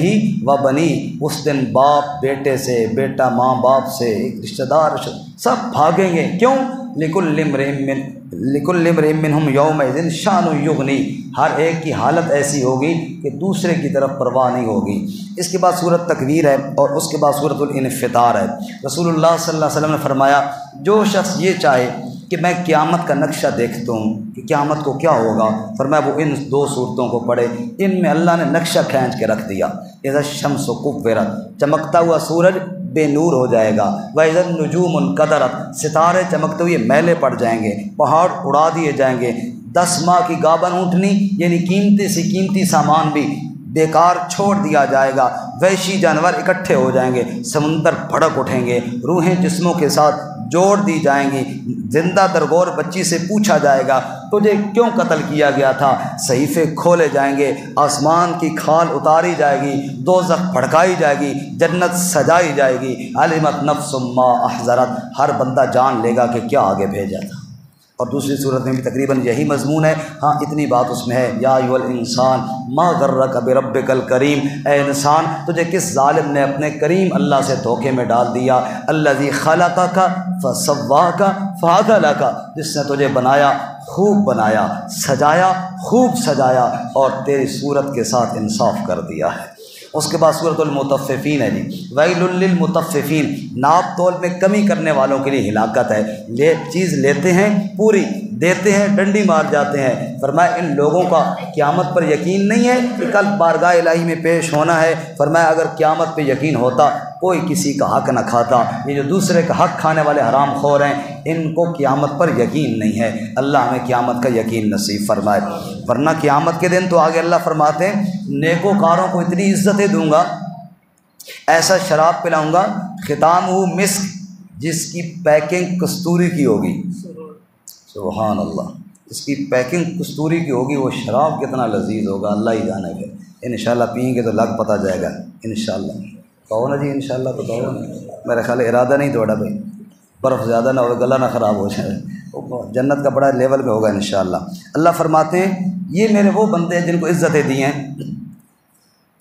و بنیہ، اس دن باپ بیٹے سے، بیٹا ماں باپ سے، ایک رشتہ دار سب بھاگیں گے۔ کیوں؟ لکل امرئ منہم یومئذ شأن یغنی، ہر ایک کی حالت ایسی ہوگی کہ دوسرے کی طرف پرواہ نہیں ہوگی۔ اس کے بعد سورت تکویر ہے، اور اس کے بعد سورت الانفطار ہے۔ رسول اللہ صلی اللہ علیہ وسلم نے فرمایا جو شخص یہ چاہے کہ میں قیامت کا نقشہ دیکھتا ہوں کہ قیامت کو کیا ہوگا، فرمایا وہ ان دو صورتوں کو پڑھے، ان میں اللہ نے نقشہ کھینچ کے رکھ دیا۔ اذا الشمس کورت، چمکتا ہوا سورج بے نور ہو جائے گا، وَإِذَا النُّجُومُ انْكَدَرَتْ، ستارے چمکتے ہوئے میلے پڑ جائیں گے، پہاڑ اڑا دیے جائیں گے، 10 ماہ کی گابن اونٹنی یعنی قیمتی سے قیمتی سامان بھی بیکار چھوڑ دیا جائے گا، وحشی جانور اکٹھے ہو جائیں گے، سمندر بھڑک اٹھیں گے، روحیں جسموں کے ساتھ جوڑ دی جائیں گی، زندہ درگور بچی سے پوچھا جائے گا تجھے کیوں قتل کیا گیا تھا، صحیفے کھولے جائیں گے، آسمان کی کھال اتاری جائے گی، دوزخ بھڑکائی جائے گی، جنت سجائی جائے گی، علمت نفس ما احضرت، ہر بندہ جان لے گا کہ کیا آگے بھیجا تھا۔ اور دوسری صورت میں بھی تقریباً یہی مضمون ہے، ہاں اتنی بات اس میں ہے، یا ایھا الانسان ما غرک بربک الکریم، اے انسان تجھے کس ظالم نے اپنے کریم اللہ سے دھوکے میں ڈال دیا، الذی خلقک فسواک فعدلک، جس نے تجھے بنایا خوب بنایا، سجایا خوب سجایا، اور تیری صورت کے ساتھ انصاف کر دیا ہے۔ اس کے بعد سورۃ المطففین ہے جی، ویل للمطففین، ناپ تول میں کمی کرنے والوں کے لیے ہلاکت ہے، چیز لیتے ہیں پوری، دیتے ہیں ڈنڈی مار جاتے ہیں۔ فرمایا ان لوگوں کا قیامت پر یقین نہیں ہے کہ کل بارگاہ الہی میں پیش ہونا ہے، فرمایا اگر قیامت پہ یقین ہوتا کوئی کسی کا حق نہ کھاتا، یہ جو دوسرے کا حق کھانے والے حرام خور ہیں ان کو قیامت پر یقین نہیں ہے، اللہ ہمیں قیامت کا یقین نصیب فرمائے۔ ورنہ قیامت کے دن تو آگے اللہ فرماتے ہیں نیکوکاروں کو اتنی عزتیں دوں گا، ایسا شراب پلاؤں گا ختامہ مسک، جس کی پیکنگ کستوری کی ہوگی، سبحان اللہ، اس کی پیکنگ کستوری کی ہوگی، وہ شراب کتنا لذیذ ہوگا اللہ ہی جانے گا۔ انشاءاللہ پئیں گے تو لگ پتہ جائے گا انشاءاللہ۔ کہو نا جی انشاءاللہ تو کہو نا، میرا خیال ارادہ نہیں توڑا بھائی، برف زیادہ نہ ہو، گلا نہ خراب ہو جائے، جنت کا بڑا لیول پہ ہوگا انشاءاللہ۔ اللہ فرماتے ہیں یہ میرے وہ بندے ہیں جن کو عزتیں دی ہیں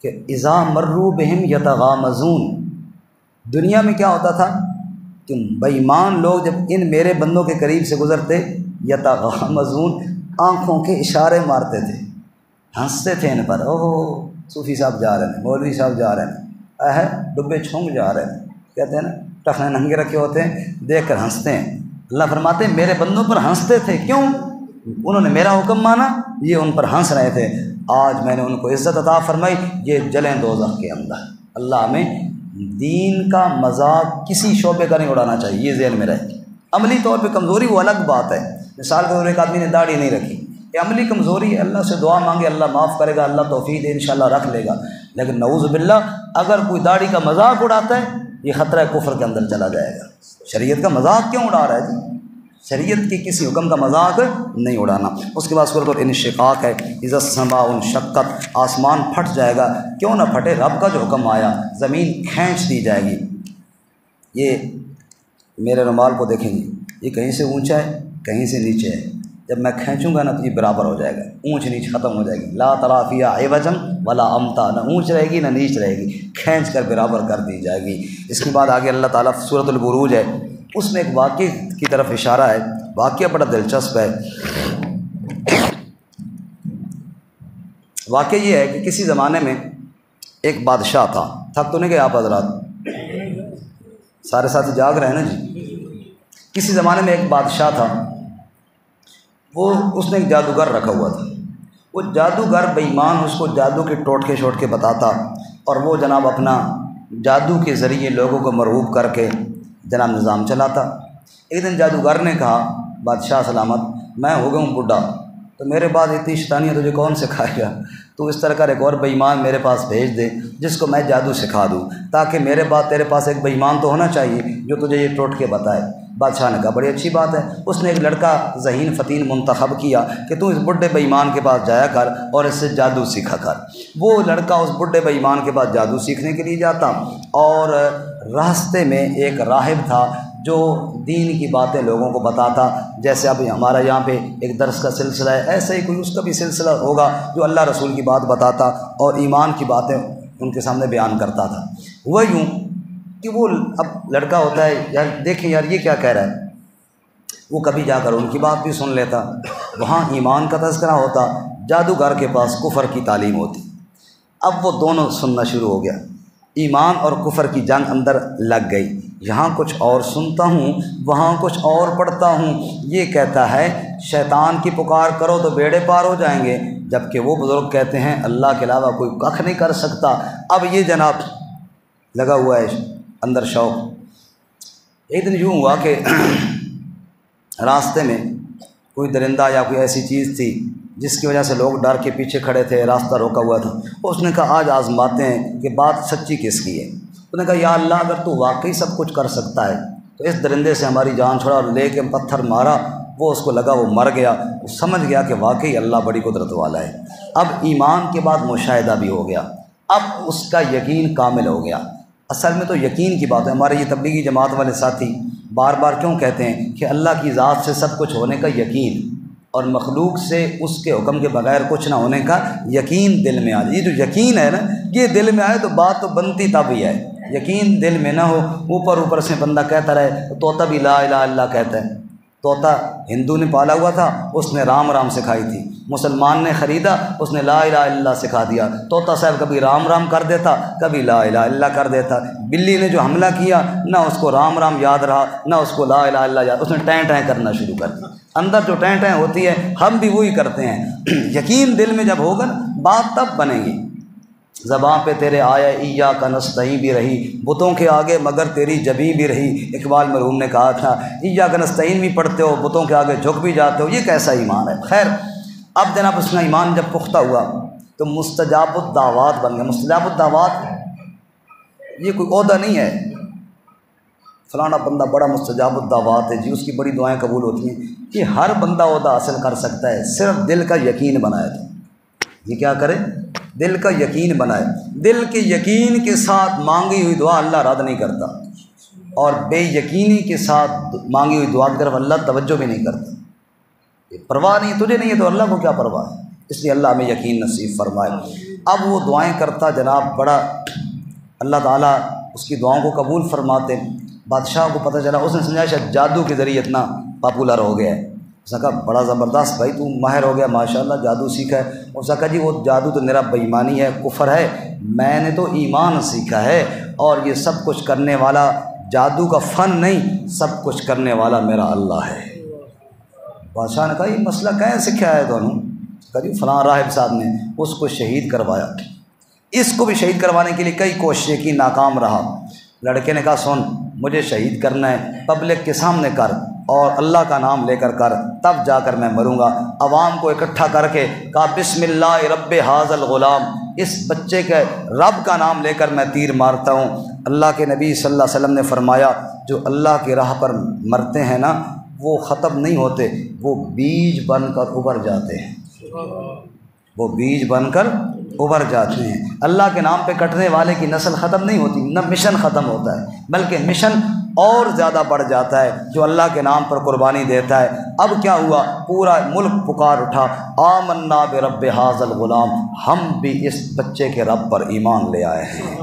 کہ اذا مروا بہم یتغامزون، دنیا میں کیا ہوتا تھا کہ بے ایمان لوگ جب ان میرے بندوں کے قریب سے گزرتے، یتغامزون، آنکھوں کے اشارے مارتے تھے، ہنستے تھے ان پر، اوہ صوفی صاحب جا رہے ہیں، مولوی صاحب جا رہے ہیں، ڈبے چھونگ جا رہے ہیں، کہتے ہیں نا ٹخنے ننگے رکھے ہوتے ہیں، دیکھ کر ہنستے ہیں۔ اللہ فرماتے ہیں میرے بندوں پر ہنستے تھے، کیوں؟ انہوں نے میرا حکم مانا، یہ ان پر ہنس رہے تھے، آج میں نے ان کو عزت عطا فرمائی، یہ جلیں دوزخ کے اندر۔ اللہ ہمیں دین کا مذاق کسی شعبے کا نہیں اڑانا چاہیے، یہ ذہن میں رہے۔ عملی طور پہ کمزوری وہ الگ بات ہے، مثال کے طور ایک آدمی نے داڑھی نہیں رکھی، یہ عملی کمزوری ہے، اللہ سے دعا مانگے اللہ معاف کرے گا، اللہ توفیق دے انشاءاللہ رکھ لے گا، لیکن نعوذ باللہ اگر کوئی داڑھی کا مذاق اڑاتا ہے یہ خطرہ کفر کے اندر چلا جائے گا۔ شریعت کا مذاق کیوں اڑا رہا ہے جی؟ شریعت کے کسی حکم کا مذاق نہیں اڑانا۔ اس کے بعد سورۃ الانشقاق ہے، اذا السماء انشقت، آسمان پھٹ جائے گا، کیوں نہ پھٹے، رب کا جو حکم آیا، زمین کھینچ دی جائے گی۔ یہ میرے رومال کو دیکھیں گے، یہ کہیں سے اونچا ہے کہیں سے نیچے ہے، جب میں کھینچوں گا نا تو یہ برابر ہو جائے گا، اونچ نیچ ختم ہو جائے گی، لا تری فیہا عوجا ولا امتا، نہ اونچ رہے گی نہ نیچ رہے گی، کھینچ کر برابر کر دی جائے گی۔ اس کے بعد آگے اللہ تعالیٰ سورۃ البروج ہے، اس میں ایک واقعے کی طرف اشارہ ہے، واقعہ بڑا دلچسپ ہے۔ واقعہ یہ ہے کہ کسی زمانے میں ایک بادشاہ تھا، تھک تو نہیں گئے آپ حضرات؟ سارے ساتھی جاگ رہے ہیں نا جی؟ کسی زمانے میں ایک بادشاہ تھا، اس نے ایک جادوگر رکھا ہوا تھا، وہ جادوگر بے ایمان اس کو جادو کے ٹوٹکے شوٹکے بتاتا، اور وہ جناب اپنا جادو کے ذریعے لوگوں کو مرعوب کر کے جناب نظام چلاتا۔ ایک دن جادوگر نے کہا بادشاہ سلامت میں ہو گیا ہوں بڈھا، تو میرے بعد اتنی شیطانیاں تجھے کون سکھائے گا، تو اس طرح کا ایک اور بے ایمان میرے پاس بھیج دے جس کو میں جادو سکھا دوں، تاکہ میرے بعد تیرے پاس ایک بے ایمان تو ہونا چاہیے جو تجھے یہ ٹوٹ کے بتائے۔ بادشاہ نے کہا بڑی اچھی بات ہے۔ اس نے ایک لڑکا ذہین فتین منتخب کیا کہ تو اس بڈھے بے ایمان کے پاس جایا کر اور اس سے جادو سیکھا کر۔ وہ لڑکا اس بڈھے بے ایمان کے پاس جادو سیکھنے کے لیے جاتا، اور راستے میں ایک راہب تھا جو دین کی باتیں لوگوں کو بتاتا، جیسے اب ہمارا یہاں پہ ایک درس کا سلسلہ ہے، ایسے ہی کوئی اس کا بھی سلسلہ ہوگا جو اللہ رسول کی بات بتاتا اور ایمان کی باتیں ان کے سامنے بیان کرتا تھا۔ وہ یوں کہ وہ اب لڑکا ہوتا ہے یار دیکھیں یار یہ کیا کہہ رہا ہے، وہ کبھی جا کر ان کی بات بھی سن لیتا، وہاں ایمان کا تذکرہ ہوتا، جادوگر کے پاس کفر کی تعلیم ہوتی۔ اب وہ دونوں سننا شروع ہو گیا، ایمان اور کفر کی جنگ اندر لگ گئی، یہاں کچھ اور سنتا ہوں وہاں کچھ اور پڑھتا ہوں۔ یہ کہتا ہے شیطان کی پکار کرو تو بیڑے پار ہو جائیں گے، جبکہ وہ بزرگ کہتے ہیں اللہ کے علاوہ کوئی کخ نہیں کر سکتا۔ اب یہ جناب لگا ہوا ہے اندر شوق۔ ایک دن یوں ہوا کہ راستے میں کوئی درندہ یا کوئی ایسی چیز تھی جس کی وجہ سے لوگ ڈر کے پیچھے کھڑے تھے، راستہ روکا ہوا تھا۔ اس نے کہا آج آزماتے ہیں کہ بات سچی کس کی ہے۔ اس نے کہا یا اللہ اگر تو واقعی سب کچھ کر سکتا ہے تو اس درندے سے ہماری جان چھڑا، اور لے کے پتھر مارا، وہ اس کو لگا وہ مر گیا، وہ سمجھ گیا کہ واقعی اللہ بڑی قدرت والا ہے۔ اب ایمان کے بعد مشاہدہ بھی ہو گیا، اب اس کا یقین کامل ہو گیا۔ اصل میں تو یقین کی بات ہے، ہمارے یہ تبلیغی جماعت والے ساتھی بار بار کیوں کہتے ہیں کہ اللہ کی ذات سے سب کچھ ہونے کا یقین، اور مخلوق سے اس کے حکم کے بغیر کچھ نہ ہونے کا یقین دل میں آ جائے۔ یہ جو یقین ہے نا، یہ دل میں آئے تو بات تو بنتی تب ہی ہے۔ یقین دل میں نہ ہو، اوپر سے بندہ کہتا رہے، تو طوطا بھی لا الہ الا اللہ کہتا ہے۔ طوطا ہندو نے پالا ہوا تھا، اس نے رام رام سکھائی تھی، مسلمان نے خریدا، اس نے لا الہ الا اللہ سکھا دیا۔ طوطا صاحب کبھی رام رام کر دیتا، کبھی لا الہ الا اللہ کر دیتا۔ بلی نے جو حملہ کیا، نہ اس کو رام رام یاد رہا، نہ اس کو لا الہ الا اللہ یاد، اس نے ٹیں ٹیں کرنا شروع کر دیا۔ اندر جو ٹیں ٹیں ہوتی ہے ہم بھی وہی کرتے ہیں۔ یقین دل میں جب ہوگا نا، بات تب بنے گی۔ زباں پہ تیرے آیا ایاک نستعین بھی رہی، بتوں کے آگے مگر تیری جبیں بھی رہی۔ اقبال مرحوم نے کہا تھا ایاک نستعین بھی پڑھتے ہو، بتوں کے آگے جھک بھی جاتے ہو، یہ کیسا ایمان ہے۔ خیر اب جناب اس کا ایمان جب پختہ ہوا تو مستجاب الدعوات بن گیا۔ مستجاب الدعوات یہ کوئی عہدہ نہیں ہے، فلانا بندہ بڑا مستجاب الدعوات ہے جی، اس کی بڑی دعائیں قبول ہوتی ہیں، یہ ہر بندہ عہدہ حاصل کر سکتا ہے، صرف دل کا یقین بنائے تو۔ یہ کیا کرے؟ دل کا یقین بنائے۔ دل کے یقین کے ساتھ مانگی ہوئی دعا اللہ رد نہیں کرتا، اور بے یقینی کے ساتھ مانگی ہوئی دعا کی طرف اللہ توجہ بھی نہیں کرتا۔ پرواہ نہیں، تجھے نہیں ہے تو اللہ کو کیا پرواہ ہے؟ اس لیے اللہ ہمیں یقین نصیب فرمائے۔ اب وہ دعائیں کرتا جناب، بڑا اللہ تعالیٰ اس کی دعاؤں کو قبول فرماتے۔ بادشاہ کو پتہ چلا، اس نے سمجھا شاید جادو کے ذریعے اتنا پاپولر ہو گیا ہے۔ اس نے کہا بڑا زبردست بھائی، تو ماہر ہو گیا ماشاءاللہ، جادو سیکھا ہے۔ اس نے کہا جی وہ جادو تو میرا بے ایمانی ہے، کفر ہے، میں نے تو ایمان سیکھا ہے، اور یہ سب کچھ کرنے والا جادو کا فن نہیں، سب کچھ کرنے والا میرا اللہ ہے۔ بادشاہ نے کہا یہ مسئلہ کہیں سیکھا ہے دونوں؟ کہا جی فلاں راہب صاحب نے اس کو شہید کروایا، اس کو بھی شہید کروانے کے لیے کئی کوششیں کی، ناکام رہا۔ لڑکے نے کہا سن، مجھے شہید کرنا ہے پبلک کے سامنے کر، اور اللہ کا نام لے کر کر، تب جا کر میں مروں گا۔ عوام کو اکٹھا کر کے کہا بسم اللہ رب ھذا الغلام، اس بچے کے رب کا نام لے کر میں تیر مارتا ہوں۔ اللہ کے نبی صلی اللہ علیہ وسلم نے فرمایا جو اللہ کی راہ پر مرتے ہیں نا، وہ ختم نہیں ہوتے، وہ بیج بن کر ابھر جاتے ہیں، وہ بیج بن کر ابھر جاتے ہیں۔ اللہ کے نام پہ کٹنے والے کی نسل ختم نہیں ہوتی، نہ مشن ختم ہوتا ہے، بلکہ مشن اور زیادہ بڑھ جاتا ہے جو اللہ کے نام پر قربانی دیتا ہے۔ اب کیا ہوا؟ پورا ملک پکار اٹھا آمنا برب ھذا الغلام، ہم بھی اس بچے کے رب پر ایمان لے آئے ہیں۔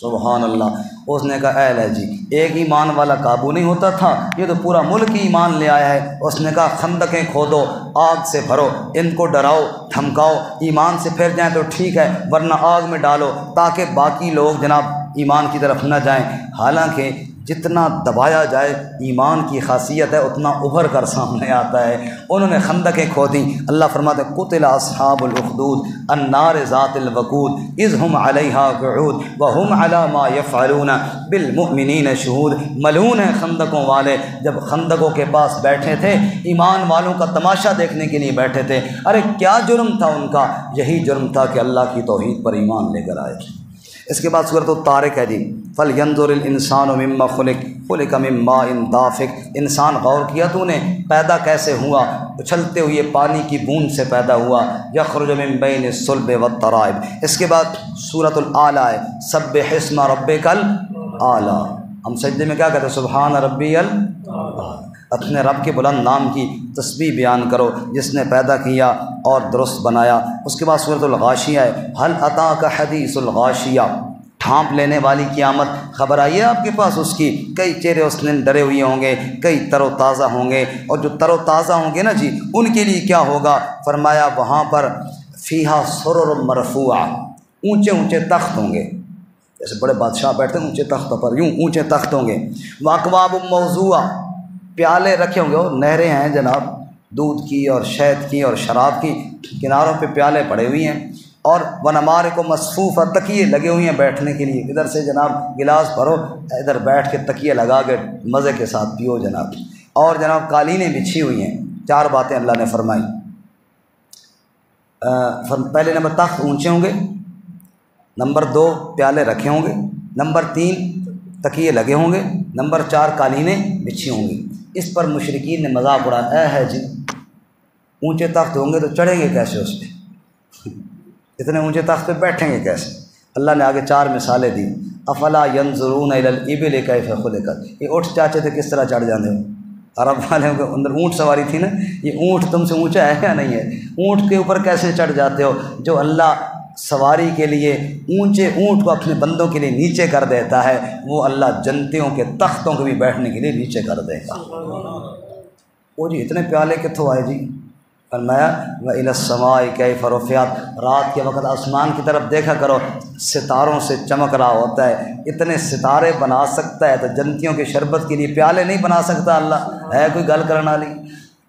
سبحان اللہ۔ اس نے کہا اے جی، ایک ایمان والا قابو نہیں ہوتا تھا، یہ تو پورا ملک ہی ایمان لے آیا ہے۔ اس نے کہا خندقیں کھودو، آگ سے بھرو، ان کو ڈراؤ دھمکاؤ، ایمان سے پھر جائیں تو ٹھیک ہے، ورنہ آگ میں ڈالو، تاکہ باقی لوگ جناب ایمان کی طرف نہ جائیں۔ حالانکہ جتنا دبایا جائے ایمان کی خاصیت ہے اتنا ابھر کر سامنے آتا ہے۔ انہوں نے خندقیں کھودیں، اللہ فرماتے ہیں قتل اصحاب الاخدود النار ذات الوقود اذ هم علیہا قعود وهم علی ما یفعلون بالمؤمنین شہود۔ ملعون ہیں خندقوں والے، جب خندقوں کے پاس بیٹھے تھے ایمان والوں کا تماشا دیکھنے کے لیے بیٹھے تھے۔ ارے کیا جرم تھا ان کا؟ یہی جرم تھا کہ اللہ کی توحید پر ایمان لے کر آئے۔ اس کے بعد سورۃ الطارق ہے جی، فَلْيَنظُرِ الْإِنسَانُ مِمَّا خُلِقَ مِن مَّاءٍ دَافِقٍ۔ انسان غور کیا تو نے پیدا کیسے ہوا؟ اچھلتے ہوئے پانی کی بوند سے پیدا ہوا، یخرج من بین الصلب والترائب۔ اس کے بعد سورۃ الاعلیٰ ہے، سبح اسم ربک الاعلیٰ۔ ہم سجدے میں کیا کہتے ہیں؟ سبحان ربی الاعلیٰ۔ اپنے رب کے بلند نام کی تسبیح بیان کرو جس نے پیدا کیا اور درست بنایا۔ اس کے بعد سورۃ الغاشیہ ہے، هل اتاک حدیث الغاشیہ۔ ڈھانپ لینے والی قیامت خبر آئی ہے آپ کے پاس اس کی؟ کئی چہرے اس دن ڈرے ہوئے ہوں گے، کئی تر و تازہ ہوں گے، اور جو تر و تازہ ہوں گے نا جی ان کے لیے کیا ہوگا؟ فرمایا وہاں پر فیہا سرر مرفوعہ، اونچے اونچے تخت ہوں گے، جیسے بڑے بادشاہ بیٹھتے ہیں اونچے تختوں پر، یوں اونچے تخت ہوں گے۔ واکواب موضوعہ، پیالے رکھے ہوں گے، اور نہریں ہیں جناب دودھ کی اور شہد کی اور شراب کی، کناروں پہ پیالے پڑے ہوئے ہیں، اور ونمارق مصفوفہ، تکیے لگے ہوئے ہیں بیٹھنے کے لیے، ادھر سے جناب گلاس بھرو، ادھر بیٹھ کے تکیے لگا کے مزے کے ساتھ پیو جناب۔ اور جناب قالینیں بچھی ہوئی ہیں۔ چار باتیں اللہ نے فرمائی۔ پہلے نمبر تخت اونچے ہوں گے، نمبر 2 پیالے رکھے ہوں گے، نمبر 3 تکیے لگے ہوں گے، نمبر 4 قالینیں بچھی ہوں گی۔ اس پر مشرکین نے مذاق اڑایا، ہے جی اونچے تخت ہوں گے تو چڑھیں گے کیسے اس پہ؟ اتنے اونچے تخت پہ بیٹھیں گے کیسے؟ اللہ نے آگے 4 مثالیں دی۔ افلا ينظرون الى الابل کیف خلقت، یہ اونٹ چاہتے تھے کس طرح چڑھ جاتے ہو؟ عرب والوں کے اندر اونٹ سواری تھی نا، یہ اونٹ تم سے اونچا ہے یا نہیں ہے؟ اونٹ کے اوپر کیسے چڑھ جاتے ہو؟ جو اللہ سواری کے لیے اونچے اونٹ کو اپنے بندوں کے لیے نیچے کر دیتا ہے، وہ اللہ جنتیوں کے تختوں کو بھی بیٹھنے کے لیے نیچے کر دے گا۔ وہ جی اتنے پیالے کتوں آئے جی؟ فرمایا وَإِلَى السَّمَاءِ كَيْفَ رُفِعَتْ، رات کے وقت آسمان کی طرف دیکھا کرو، ستاروں سے چمک رہا ہوتا ہے۔ اتنے ستارے بنا سکتا ہے تو جنتیوں کے شربت کے لیے پیالے نہیں بنا سکتا اللہ؟ ہے کوئی گل کرنے والی؟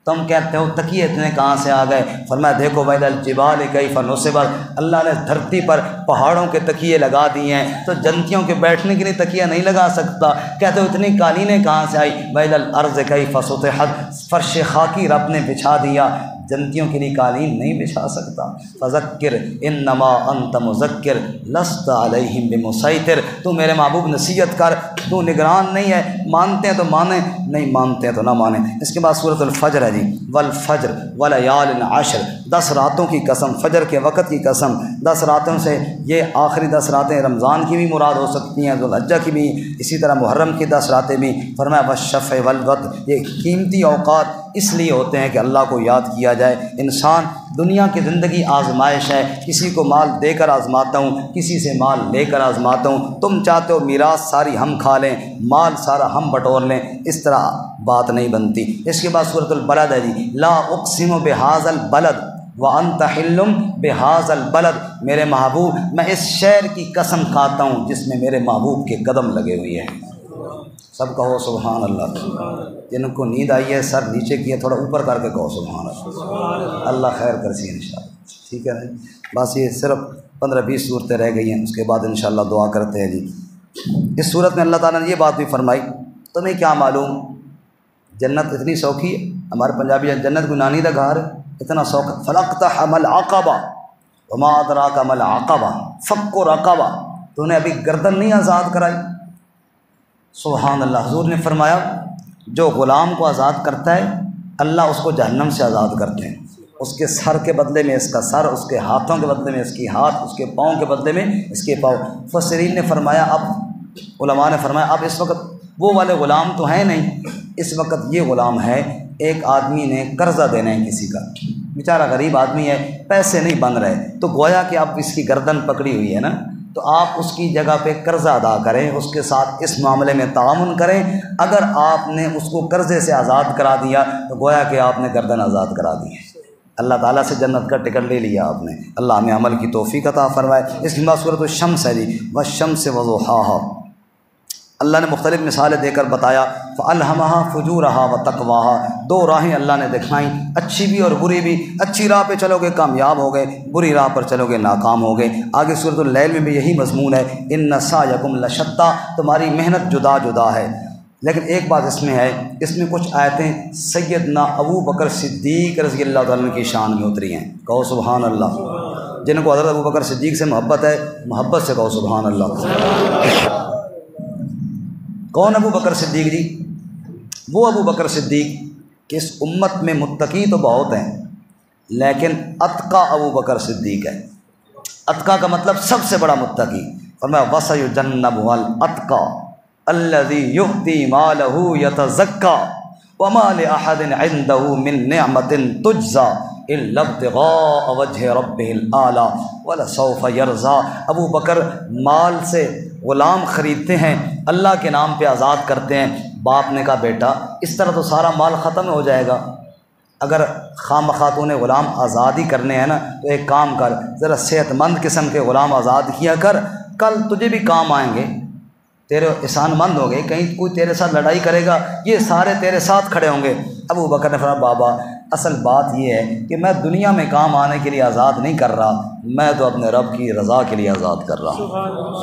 تم کہتے ہو تکیے اتنے کہاں سے آ گئے؟ فرمایا دیکھو وَإِلَى الْجِبَالِ كَيْفَ نُصِبَتْ، اللہ نے دھرتی پر پہاڑوں کے تکیے لگا دیے ہیں، تو جنتیوں کے بیٹھنے کے لیے تکیہ نہیں لگا سکتا۔ کہتے ہو اتنی قالینیں کہاں سے آئی؟ وَإِلَى الْأَرْضِ كَيْفَ سُطِحَتْ، فرش خاکی رب نے بچھا دیا، جنتیوں کے لیے قالین نہیں بچھا سکتا۔ فذکر انما انت مذکر لست علیہم بمسیطر، تو میرے محبوب نصیحت کر، تو نگران نہیں ہے، مانتے ہیں تو مانیں، نہیں مانتے ہیں تو نہ مانیں۔ اس کے بعد سورۃ الفجر ہے جی، والفجر ولیال عشر، 10 راتوں کی قسم، فجر کے وقت کی قسم۔ 10 راتوں سے یہ آخری 10 راتیں رمضان کی بھی مراد ہو سکتی ہیں، ذوالحجہ کی بھی، اسی طرح محرم کی 10 راتیں بھی۔ فرمایا والشفع والوتر، یہ قیمتی اوقات اس لیے ہوتے ہیں کہ اللہ کو یاد کیا جائے۔ انسان دنیا کی زندگی آزمائش ہے، کسی کو مال دے کر آزماتا ہوں، کسی سے مال لے کر آزماتا ہوں۔ تم چاہتے ہو میراث ساری ہم کھا لیں، مال سارا ہم بٹور لیں، اس طرح بات نہیں بنتی۔ اس کے بعد سورۃ البلد ہے جی، لا اقسم بہذا البلد وانت حل بہذا البلد، میرے محبوب میں اس شہر کی قسم کھاتا ہوں جس میں میرے محبوب کے قدم لگے ہوئے ہیں۔ سب کہو سبحان اللہ۔ جن کو نیند آئی ہے سر نیچے کیے، تھوڑا اوپر کر کے کہو سبحان اللہ، اللہ خیر کرسی انشاءاللہ۔ ٹھیک ہے نا؟ بس یہ صرف 15-20 صورتیں رہ گئی ہیں، اس کے بعد انشاءاللہ دعا کرتے ہیں جی۔ اس صورت میں اللہ تعالیٰ نے یہ بات بھی فرمائی، تمہیں کیا معلوم جنت اتنی سوکھی ہے؟ ہمارے پنجابی جنت کو نانی دا گھر ہے، اتنا سوکھا۔ فلاقتحم العقبہ وما ادراک ما العقبہ فک رقبہ، تو نے ابھی گردن نہیں آزاد کرائی؟ سبحان اللہ۔ حضور نے فرمایا جو غلام کو آزاد کرتا ہے اللہ اس کو جہنم سے آزاد کرتے ہیں، اس کے سر کے بدلے میں اس کا سر، اس کے ہاتھوں کے بدلے میں اس کی ہاتھ، اس کے پاؤں کے بدلے میں اس کے پاؤں۔ مفسرین نے فرمایا، اب علماء نے فرمایا اب اس وقت وہ والے غلام تو ہیں نہیں، اس وقت یہ غلام ہے، ایک آدمی نے قرضہ دینا ہے کسی کا، بیچارہ غریب آدمی ہے، پیسے نہیں بن رہے، تو گویا کہ اب اس کی گردن پکڑی ہوئی ہے نا، تو آپ اس کی جگہ پہ قرضہ ادا کریں، اس کے ساتھ اس معاملے میں تعاون کریں۔ اگر آپ نے اس کو قرضے سے آزاد کرا دیا تو گویا کہ آپ نے گردن آزاد کرا دی ہے، اللہ تعالیٰ سے جنت کا ٹکٹ لے لیا آپ نے۔ اللہ ہمیں عمل کی توفیق عطا فرمائے۔ اس کے بعد سورۃ الشمس ہے جی، والشمس وضحاہا، اللہ نے مختلف مثالیں دے کر بتایا، فَأَلْهَمَهَا فُجُورَهَا وَتَقْوَاهَا، دو راہیں اللہ نے دکھائیں، اچھی بھی اور بری بھی۔ اچھی راہ پہ چلو گے کامیاب ہوگے، بری راہ پر چلو گے ناکام ہوگے۔ آگے سورۃ اللیل میں بھی یہی مضمون ہے، إِنَّ سَعْيَكُمْ لَشَتَّىٰ، تمہاری محنت جدا جدا ہے۔ لیکن ایک بات اس میں ہے، اس میں کچھ آیتیں سیدنا ابو بکر صدیق رضی اللہ تعالیٰ عنہ کی شان میں اتری ہیں، کہو سبحان اللہ۔ جن کو حضرت ابو بکر صدیق سے محبت ہے، محبت سے کہو سبحان اللہ۔ کون ابو بکر صدیق جی؟ وہ ابو بکر صدیق کہ اس امت میں متقی تو بہت ہیں، لیکن اتقا ابو بکر صدیق ہے۔ اتقا کا مطلب سب سے بڑا متقی۔ فرمایا وَسَيُجَنَّبُهَا الْأَتْقَى الَّذِي يُؤْتِي مَالَهُ يَتَزَكَّى وَمَا لِأَحَدٍ عِندَهُ مِن نِّعْمَةٍ تُجْزَىٰ إِلَّا ابْتِغَاءَ وَجْهِ رَبِّهِ الْأَعْلَىٰ وَلَسَوْفَ يَرْضَىٰ۔ ابو بکر مال سے غلام خریدتے ہیں، اللہ کے نام پہ آزاد کرتے ہیں۔ باپ نے کہا بیٹا اس طرح تو سارا مال ختم ہو جائے گا، اگر خام خاتون غلام آزاد ہی کرنے ہیں نا تو ایک کام کر، ذرا صحت مند قسم کے غلام آزاد کیا کر، کل تجھے بھی کام آئیں گے، تیرے احسان مند ہو گئے، کہیں کوئی تیرے ساتھ لڑائی کرے گا یہ سارے تیرے ساتھ کھڑے ہوں گے۔ ابو بکر نے فرمایا بابا اصل بات یہ ہے کہ میں دنیا میں کام آنے کے لیے آزاد نہیں کر رہا، میں تو اپنے رب کی رضا کے لیے آزاد کر رہا ہوں۔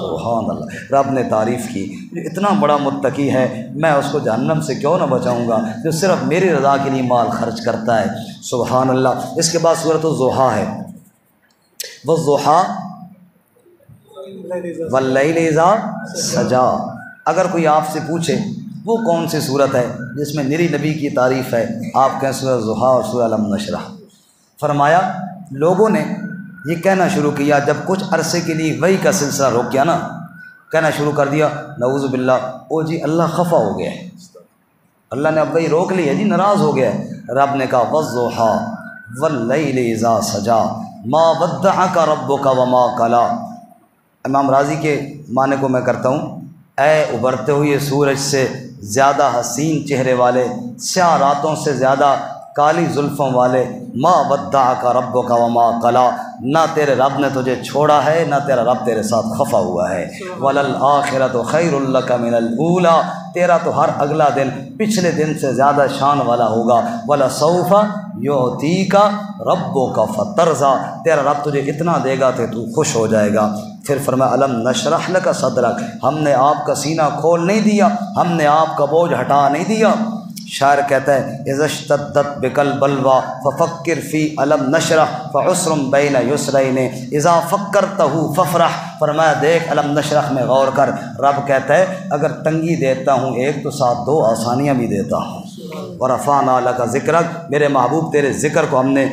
سبحان اللہ۔ رب نے تعریف کی، اتنا بڑا متقی ہے، میں اس کو جہنم سے کیوں نہ بچاؤں گا جو صرف میری رضا کے لیے مال خرچ کرتا ہے۔ سبحان اللہ۔ اس کے بعد سورۃ الضحیٰ ہے، والضحیٰ واللیل اذا سجا۔ اگر کوئی آپ سے پوچھے وہ کون سی صورت ہے جس میں میری نبی کی تعریف ہے، آپ کہیں سورۃ الضحیٰ اور سورۃ الم نشرح۔ فرمایا لوگوں نے یہ کہنا شروع کیا جب کچھ عرصے کے لیے وحی کا سلسلہ رک گیا نا، کہنا شروع کر دیا نعوذ باللہ او جی اللہ خفا ہو گیا ہے، اللہ نے اب وحی روک لی ہے جی، ناراض ہو گیا ہے۔ رب نے کہا والضحیٰ واللیل اذا سجا ما ودعک ربک وما قلی۔ امام راضی کے معنی کو میں کرتا ہوں، اے ابھرتے ہوئے سورج سے زیادہ حسین چہرے والے، سیاہ راتوں سے زیادہ کالی زلفوں والے، ما ودعک ربک وما قلی، نہ تیرے رب نے تجھے چھوڑا ہے نہ تیرا رب تیرے ساتھ خفا ہوا ہے۔ وَلَلْآخِرَةُ خَيْرٌ لَكَ مِنَ الْأُولَىٰ، تیرا تو ہر اگلا دن پچھلے دن سے زیادہ شان والا ہوگا۔ وَلَسَوْفَ يُعْطِيكَ رَبُّكَ فَتَرْضَىٰ، تیرا رب تجھے اتنا دے گا کہ تو خوش ہو جائے گا۔ پھر فرمایا الم نشرح لک صدرک، ہم نے آپ کا سینہ کھول نہیں دیا، ہم نے آپ کا بوجھ ہٹا نہیں دیا۔ شاعر کہتا ہے اذا اشتدت بک البلویٰ ففکر فی الم نشرح فعسر بین یسرین اذا فکرتہ فافرح۔ فرمایا دیکھ الم نشرح میں غور کر، رب کہتا ہے اگر تنگی دیتا ہوں ایک تو ساتھ دو آسانیاں بھی دیتا ہوں۔ ورفعنا لک ذکرک، میرے محبوب تیرے ذکر کو ہم نے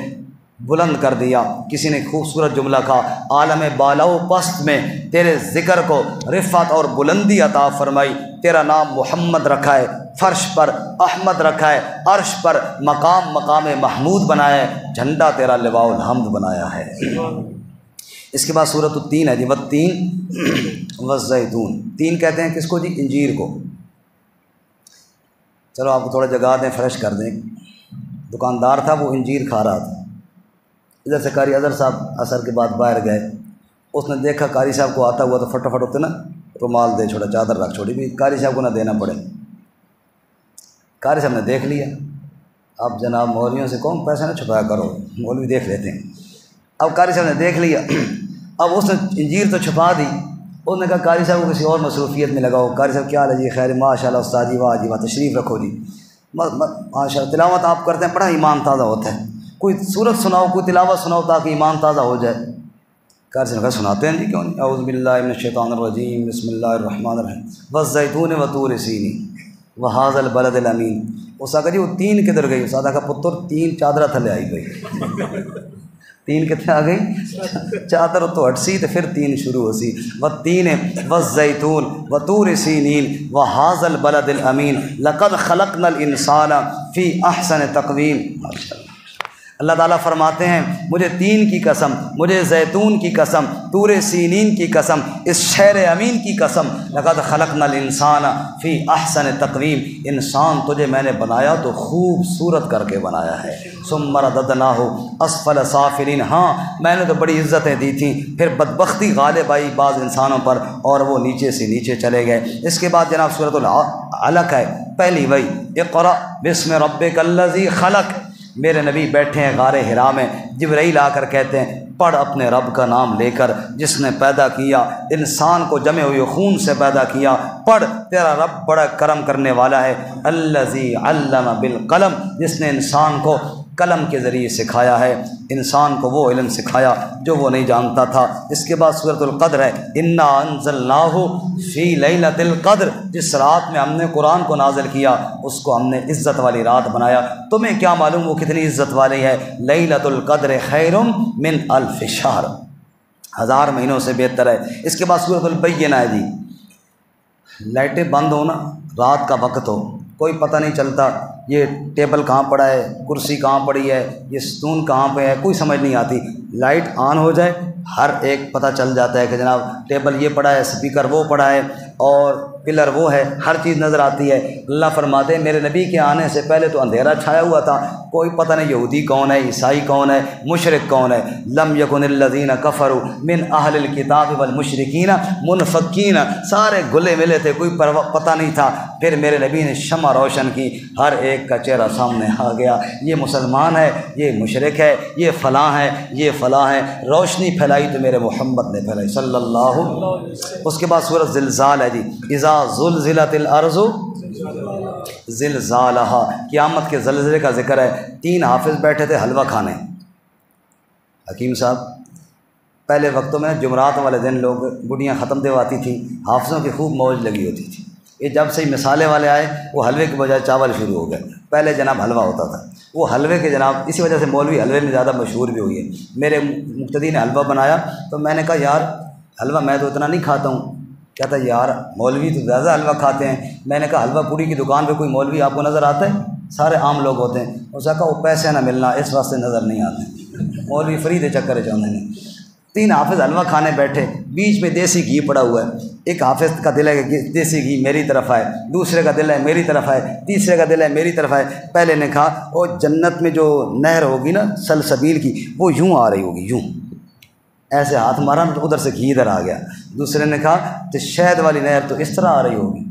بلند کر دیا۔ کسی نے خوبصورت جملہ کہا عالم بالا و پست میں تیرے ذکر کو رفعت اور بلندی عطا فرمائی۔ تیرا نام محمد رکھا ہے، فرش پر احمد رکھا ہے، عرش پر مقام مقام محمود بنایا ہے، جھنڈا تیرا لواء الحمد بنایا ہے۔ اس کے بعد سورۃ التین ہے جی، والتین والزیتون۔ تین کہتے ہیں کس کو جی؟ انجیر کو۔ چلو آپ کو تھوڑا جگہ دیں، فریش کر دیں۔ دکاندار تھا وہ انجیر کھا رہا تھا، ادھر سے قاری اظہر صاحب عصر کے بعد باہر گئے، اس نے دیکھا قاری صاحب کو آتا ہوا تو فٹافٹ ہوتے نا رومال دے چھوڑا، چادر رکھ چھوڑی بھی قاری صاحب کو نہ دینا پڑے۔ قاری صاحب نے دیکھ لیا، اب جناب مولویوں سے کون پیسہ نہ چھپایا کرو، مولوی دیکھ لیتے ہیں۔ اب قاری صاحب نے دیکھ لیا، اب اس نے انجیر تو چھپا دی، اس نے کہا قاری صاحب کو کسی اور مصروفیت میں لگاؤ۔ قاری صاحب کیا حال ہے جی؟ خیر ماشاء اللہ استاد جی، واہ جی واہ، تشریف رکھو جی، ماشاء اللہ تلاوت آپ کرتے ہیں بڑا ایمان تازہ ہوتا ہے، کوئی سورت سناؤ، کوئی تلاوت سناؤ تاکہ ایمان تازہ ہو جائے۔ قاری صاحب سناتے ہیں جی، کیوں نہیں؟ اعوذ باللہ من الشیطان الرجیم، بسم اللہ الرحمن الرحیم، والزیتون وطور سینین وہذا البلد الامین۔ اس آگا جی وہ تین کدھر گئی؟ سادہ کا پتر تین چادرہ تھلے آئی گئی، تین کتنے آ گئی؟ چادر تو ہٹ سی تو پھر تین شروع ہو سی۔ والتین والزیتون وطور سینین وہذا البلد الامین لقد خلقنا الانسان فی احسن تقویم۔ اللہ تعالیٰ فرماتے ہیں مجھے تین کی قسم، مجھے زیتون کی قسم، طور سینین کی قسم، اس شہر امین کی قسم، لقد خلقنا الانسان فی احسن تقویم، انسان تجھے میں نے بنایا تو خوبصورت کر کے بنایا ہے، ثم رددناہ اسفل سافلین، ہاں میں نے تو بڑی عزتیں دی تھیں، پھر بدبختی غالب آئی بعض انسانوں پر اور وہ نیچے سے نیچے چلے گئے۔ اس کے بعد جناب سورۃ العلق ہے، پہلی وہی اقرأ بسم ربک الذی خلق، میرے نبی بیٹھے ہیں غار حرا میں، جبرائیل آ کر کہتے ہیں پڑھ اپنے رب کا نام لے کر جس نے پیدا کیا، انسان کو جمے ہوئے خون سے پیدا کیا، پڑھ تیرا رب بڑا کرم کرنے والا ہے، الذی علم بالقلم، جس نے انسان کو قلم کے ذریعے سکھایا ہے، انسان کو وہ علم سکھایا جو وہ نہیں جانتا تھا۔ اس کے بعد سورۃ القدر ہے، انا انزلناہ فی لیلۃ القدر، جس رات میں ہم نے قرآن کو نازل کیا اس کو ہم نے عزت والی رات بنایا، تمہیں کیا معلوم وہ کتنی عزت والی ہے، لیلۃ القدر خیر من الف شہر، 1000 مہینوں سے بہتر ہے۔ اس کے بعد سورۃ البینہ ہے جی، لائٹیں بند ہونا، رات کا وقت ہو، کوئی پتہ نہیں چلتا یہ ٹیبل کہاں پڑا ہے، کرسی کہاں پڑی ہے، یہ ستون کہاں پہ ہے، کوئی سمجھ نہیں آتی، لائٹ آن ہو جائے ہر ایک پتہ چل جاتا ہے کہ جناب ٹیبل یہ پڑا ہے، سپیکر وہ پڑا ہے اور پلر وہ ہے، ہر چیز نظر آتی ہے۔ اللہ فرماتے ہیں میرے نبی کے آنے سے پہلے تو اندھیرا چھایا ہوا تھا، کوئی پتہ نہیں یہودی کون ہے، عیسائی کون ہے، مشرک کون ہے، لم یکن الذین کفروا من اہل الکتاب والمشرکین منفکین، سارے گلے ملے تھے، کوئی پتہ نہیں تھا۔ پھر میرے نبی نے شمع روشن کی، ہر ایک کا چہرہ سامنے آ گیا، یہ مسلمان ہے، یہ مشرک ہے، یہ فلاں ہے، یہ فلاں ہے، روشنی پھیلائی تو میرے محمد نے پھیلائی صلی اللہ۔ اس کے بعد سورۃ زلزال ہے جی، اذا زلزلت الارض زلزالہا، قیامت کے زلزلے کا ذکر ہے۔ 3 حافظ بیٹھے تھے حلوہ کھانے، حکیم صاحب پہلے وقتوں میں جمعرات والے دن لوگ گڈیاں ختم دیواتی تھیں، حافظوں کی خوب موج لگی ہوتی تھی، یہ جب سے مسالے والے آئے وہ حلوے کے بجائے چاول شروع ہو گئے، پہلے جناب حلوہ ہوتا تھا، وہ حلوے کے جناب اسی وجہ سے مولوی حلوے میں زیادہ مشہور بھی ہوئی ہے۔ میرے مقتدی نے حلوہ بنایا تو میں نے کہا یار حلوہ میں تو اتنا نہیں کھاتا ہوں، کہتا یار مولوی تو زیادہ حلوہ کھاتے ہیں۔ میں نے کہا حلوہ پوری کی دکان پہ کوئی مولوی آپ کو نظر آتا ہے؟ سارے عام لوگ ہوتے ہیں۔ اس نے کہا وہ پیسے نہ ملنا اس واسطے نظر نہیں آتے، مولوی فری دے چکر چاہتے ہیں۔ 3 حافظ حلوہ کھانے بیٹھے، بیچ میں دیسی گھی پڑا ہوا ہے، ایک حافظ کا دل ہے کہ دیسی گھی میری طرف آئے، دوسرے کا دل ہے میری طرف آئے، تیسرے کا دل ہے میری طرف آئے۔ پہلے نے کہا وہ جنت میں جو نہر ہوگی نا سلسبیل کی، وہ یوں آ رہی ہوگی، یوں ایسے ہاتھ مارا تو ادھر سے گھی ادھر آ گیا۔ دوسرے نے کہا کہ شہد والی نہر تو اس طرح آ رہی ہوگی،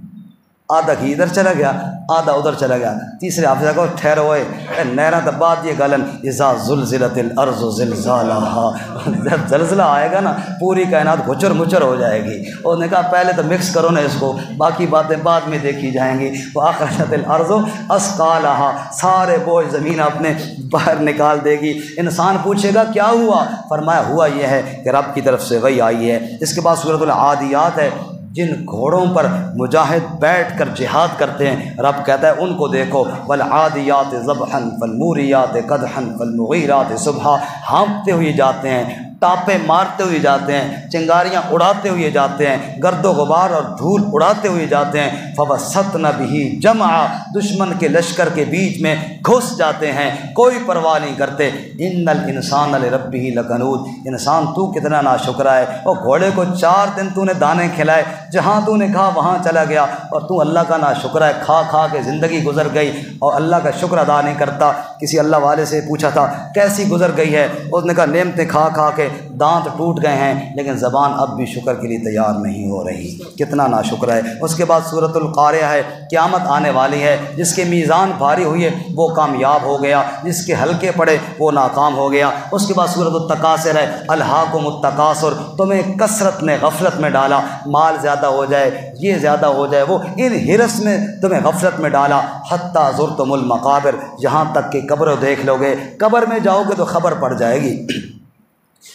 آدھا گھی ادھر چلا گیا آدھا ادھر چلا گیا۔ تیسرے حافظ کو ٹھہرو ہوئے نہرہ دباد یہ گلن، اذا زلزلت الارض زلزالہا، جب زلزلہ آئے گا نا پوری کائنات گھچر مچر ہو جائے گی۔ اور نے کہا پہلے تو مکس کرو نا اس کو، باقی باتیں بعد میں دیکھی جائیں گی۔ وَأَخْرَجَتِ الْأَرْضُ أَثْقَالَهَا، سارے بوجھ زمین اپنے باہر نکال دے گی۔ انسان پوچھے گا کیا ہوا؟ فرمایا ہوا یہ ہے کہ رب کی طرف سے وحی آئی ہے۔ اس کے بعد سورۃ العادیات ہے، جن گھوڑوں پر مجاہد بیٹھ کر جہاد کرتے ہیں رب کہتا ہے ان کو دیکھو، والعادیات ضبحا فالموریات قدحا فالمغیرات صبحا، ہانپتے ہوئے جاتے ہیں، ٹاپے مارتے ہوئے جاتے ہیں، چنگاریاں اڑاتے ہوئے جاتے ہیں، گرد و غبار اور دھول اڑاتے ہوئے جاتے ہیں۔ فوسطن بہ جمعا، دشمن کے لشکر کے بیچ میں گھس جاتے ہیں، کوئی پرواہ نہیں کرتے۔ ان الانسان لربہ لکنود، انسان تو کتنا ناشکرا ہے، اور گھوڑے کو 4 دن تو نے دانے کھلائے، جہاں تو نے کہا وہاں چلا گیا، اور تو اللہ کا ناشکرا ہے، کھا کھا کے زندگی گزر گئی اور اللہ کا شکر ادا نہیں کرتا۔ کسی اللہ والے سے پوچھا تھا کیسی گزر گئی ہے، اس نے کہا نعمتیں کھا کھا کے دانت ٹوٹ گئے ہیں لیکن زبان اب بھی شکر کے لیے تیار نہیں ہو رہی، کتنا ناشکر ہے۔ اس کے بعد سورۃ القاریہ ہے، قیامت آنے والی ہے، جس کے میزان بھاری ہوئی ہے وہ کامیاب ہو گیا، جس کے ہلکے پڑے وہ ناکام ہو گیا۔ اس کے بعد سورۃ التکاثر ہے، الہاکم التکاثر، تمہیں کثرت نے غفلت میں ڈالا، مال زیادہ ہو جائے، یہ زیادہ ہو جائے، وہ ان حرص میں تمہیں غفلت میں ڈالا، حتیٰ زرتم المقابر، جہاں تک کہ قبر دیکھ لو گے، قبر میں جاؤ گے تو خبر پڑ جائے گی۔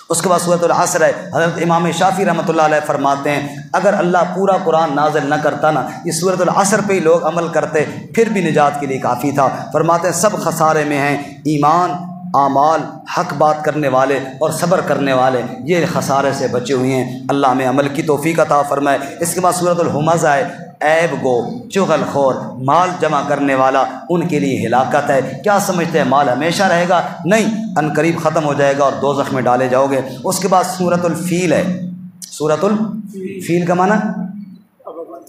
اس کے بعد سورۃ العصر ہے، حضرت امام شافعی رحمۃ اللہ علیہ فرماتے ہیں اگر اللہ پورا قرآن نازل نہ کرتا نا، اس سورۃ العصر پہ ہی لوگ عمل کرتے پھر بھی نجات کے لیے کافی تھا۔ فرماتے ہیں سب خسارے میں ہیں ایمان، اعمال، حق بات کرنے والے اور صبر کرنے والے، یہ خسارے سے بچے ہوئے ہیں۔ اللہ ہمیں عمل کی توفیق عطا فرمائے۔ اس کے بعد سورۃ الہمزہ ہے، عیب گو، چغل خور، مال جمع کرنے والا، ان کے لیے ہلاکت ہے۔ کیا سمجھتے ہیں مال ہمیشہ رہے گا؟ نہیں، ان قریب ختم ہو جائے گا اور دوزخ میں ڈالے جاؤ گے۔ اس کے بعد سورۃ الفیل ہے۔ سورۃ الفیل کا معنی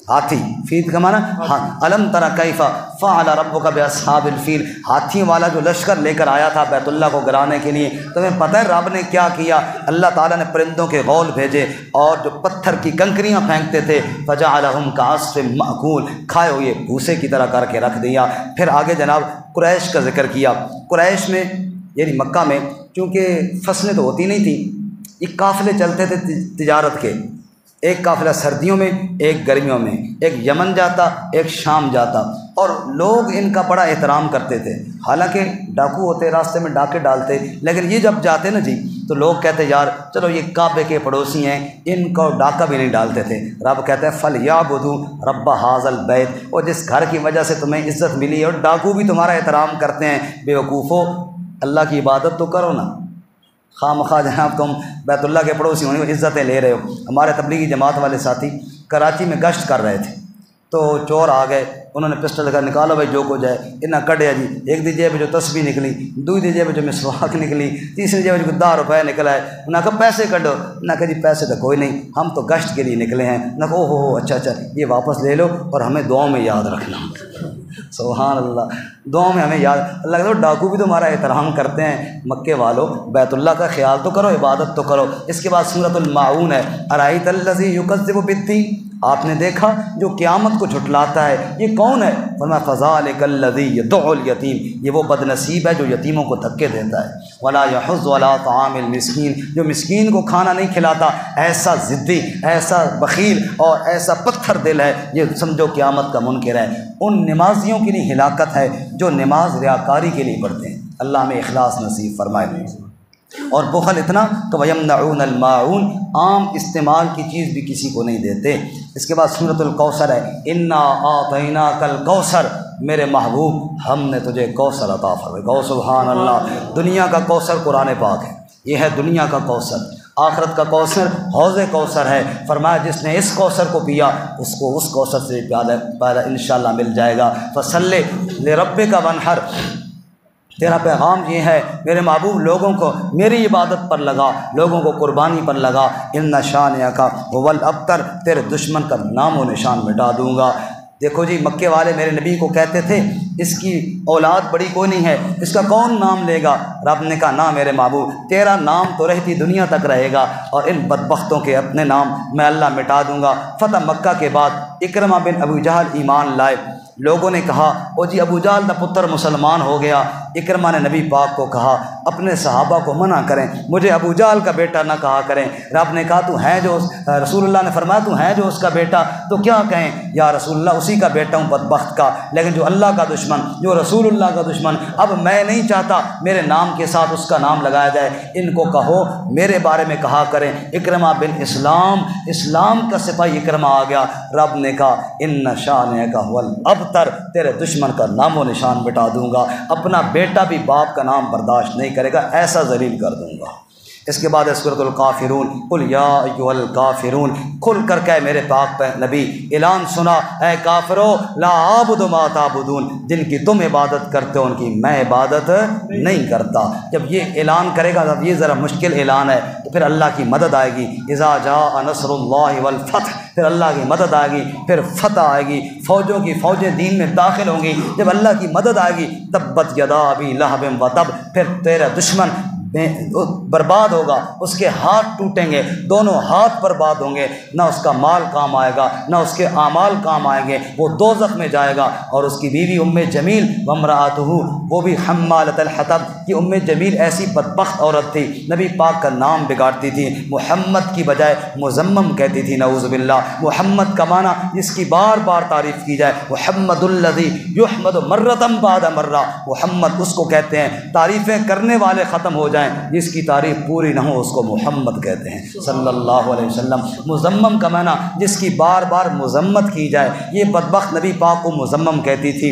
ہاتھی، فیل کا معنی ہاں۔ الم تر کیف فعل ربک باصحاب الفیل، ہاتھیوں والا جو لشکر لے کر آیا تھا بیت اللہ کو گرانے کے لیے، تمہیں پتہ ہے رب نے کیا کیا؟ اللہ تعالیٰ نے پرندوں کے غول بھیجے اور جو پتھر کی کنکریاں پھینکتے تھے، فجعلہم کعصف مأکول، کھائے ہوئے بھوسے کی طرح کر کے رکھ دیا۔ پھر آگے جناب قریش کا ذکر کیا۔ قریش میں یعنی مکہ میں چونکہ فصلیں تو ہوتی نہیں تھیں، یہ قافلے چلتے تھے تجارت کے، ایک قافلہ سردیوں میں، ایک گرمیوں میں، ایک یمن جاتا، ایک شام جاتا، اور لوگ ان کا بڑا احترام کرتے تھے۔ حالانکہ ڈاکو ہوتے، راستے میں ڈاکے ڈالتے، لیکن یہ جب جاتے نا جی تو لوگ کہتے یار چلو یہ کعبے کے پڑوسی ہیں، ان کو ڈاکہ بھی نہیں ڈالتے تھے۔ رب کہتے ہیں فَلْيَعْبُدُوا رَبَّ هَٰذَا الْبَيْتِ، اور جس گھر کی وجہ سے تمہیں عزت ملی اور ڈاکو بھی تمہارا احترام کرتے ہیں، بے وقوفو اللہ کی عبادت تو کرو نا، خواہ مخواہ جناب تم بیت اللہ کے پڑوسی ہونے کو عزتیں لے رہے ہو۔ ہمارے تبلیغی جماعت والے ساتھی کراچی میں گشت کر رہے تھے تو چور آ گئے، انہوں نے پسٹل کا نکالو بھائی جو کو جائے، انہیں کٹیا جی، ایک دی جیب جو تسبیح نکلی، دوسری جیب جو مسواک نکلی، تیسری جیب جو 10 روپے نکلا ہے۔ انہوں نے کہا پیسے کڈو، انہوں نے کہا جی پیسے تو کوئی نہیں، ہم تو گشت کے لیے نکلے ہیں۔ انہوں نے کہا او ہو اچھا یہ واپس لے لو اور ہمیں دعاؤں میں یاد رکھنا۔ سبحان اللہ، دعاؤں میں ہمیں یاد، اللہ کہتا ہے ڈاکو بھی تمہارا احترام کرتے ہیں، مکے والو بیت اللہ کا خیال تو کرو، عبادت تو کرو۔ اس کے بعد سورۃ الماعون ہے۔ ارأیت الذی یکذب بالدین، آپ نے دیکھا جو قیامت کو جھٹلاتا ہے، یہ کون ہے؟ فرمایا فذلک الذی یدع الیتیم، یہ وہ بد نصیب ہے جو یتیموں کو دھکے دیتا ہے۔ ولا یحض علی طعام المسکین، جو مسکین کو کھانا نہیں کھلاتا، ایسا ضدی، ایسا بخیل اور ایسا پتھر دل ہے، یہ سمجھو قیامت کا منکر ہے۔ ان نمازیوں کے لیے ہلاکت ہے جو نماز ریاکاری کے لیے پڑھتے ہیں، اللہ ہمیں اخلاص نصیب فرمائے۔ اور بخل اتنا تو وَيَمْنَعُونَ الْمَاعُونَ، عام استعمال کی چیز بھی کسی کو نہیں دیتے۔ اس کے بعد سورۃ الکوثر ہے۔ اِنَّا أَعْطَيْنَاكَ الْكَوْثَرَ، میرے محبوب ہم نے تجھے کوثر عطا فرمایا۔ گو سبحان اللہ، دنیا کا کوثر قرآن پاک ہے، یہ ہے دنیا کا کوثر۔ آخرت کا کوثر حوض کوثر ہے۔ فرمایا جس نے اس کوثر کو پیا اس کو اس کوثر سے پیدا انشاءاللہ مل جائے گا۔ فَصَلِّ لِرَبِّكَ وَانْحَرْ، تیرا پیغام یہ ہے میرے محبوب، لوگوں کو میری عبادت پر لگا، لوگوں کو قربانی پر لگا۔ ان شانئک ھو الابتر، تیرے دشمن کا نام و نشان مٹا دوں گا۔ دیکھو جی مکے والے میرے نبی کو کہتے تھے اس کی اولاد بڑی کوئی نہیں ہے، اس کا کون نام لے گا؟ رب نے کہا نہ میرے محبوب، تیرا نام تو رہتی دنیا تک رہے گا اور ان بدبختوں کے اپنے نام میں اللہ مٹا دوں گا۔ فتح مکہ کے بعد اکرمہ بن ابو جہل ایمان لائے۔ لوگوں نے کہا او جی ابو جہل کا پتر مسلمان ہو گیا۔ اکرمہ نے نبی پاک کو کہا اپنے صحابہ کو منع کریں، مجھے ابو جہل کا بیٹا نہ کہا کریں۔ رب نے کہا تو ہے جو رسول اللہ نے فرمایا تو ہے جو اس کا بیٹا، تو کیا کہیں یا رسول اللہ اسی کا بیٹا ہوں بدبخت کا، لیکن جو اللہ کا دشمن، جو رسول اللہ کا دشمن، اب میں نہیں چاہتا میرے نام کے ساتھ اس کا نام لگایا جائے، ان کو کہو میرے بارے میں کہا کریں اکرمہ بن اسلام، اسلام کا سپاہی اکرمہ آ گیا۔ رب نے کہا ان شانئک ھو الابتر، تیرے دشمن کا نام و نشان مٹا دوں گا، اپنا بیٹا بھی باپ کا نام برداشت نہیں کرے گا، ایسا ذلیل کر دوں گا۔ اس کے بعد سورۃ الکافرون، قل یا ایھا الکافرون، کھل کر کہ میرے پاک نبی اعلان سنا اے کافرو لا اعبد ما تعبدون، جن کی تم عبادت کرتے ہو ان کی میں عبادت نہیں کرتا۔ جب یہ اعلان کرے گا تب یہ ذرا مشکل اعلان ہے، تو پھر اللہ کی مدد آئے گی۔ اذا جاء نصر اللہ والفتح، پھر اللہ کی مدد آئے گی، پھر فتح آئے گی، فوجوں کی فوجیں دین میں داخل ہوں گی۔ جب اللہ کی مدد آئے گی تبت یدا ابی لہب وتب، پھر تیرا دشمن برباد ہوگا، اس کے ہاتھ ٹوٹیں گے، دونوں ہاتھ برباد ہوں گے، نہ اس کا مال کام آئے گا نہ اس کے اعمال کام آئیں گے، وہ دوزخ میں جائے گا۔ اور اس کی بیوی جمیل وامرأتہ، وہ بھی حمالۃ الحطب، یہ جمیل ایسی بدبخت عورت تھی، نبی پاک کا نام بگاڑتی تھی، محمد کی بجائے مزمم کہتی تھی، نعوذ باللہ۔ محمد کا معنی جس کی بار بار تعریف کی جائے، محمد الذی یحمد مرۃ بعد مرہ، محمد اس کو کہتے ہیں تعریفیں کرنے والے ختم ہو جائیں، جس کی تعریف پوری نہ ہو اس کو محمد کہتے ہیں صلی اللہ علیہ وسلم۔ مزمم کا معنی جس کی بار بار مذمت کی جائے، یہ بدبخت نبی پاک کو مزمم کہتی تھی،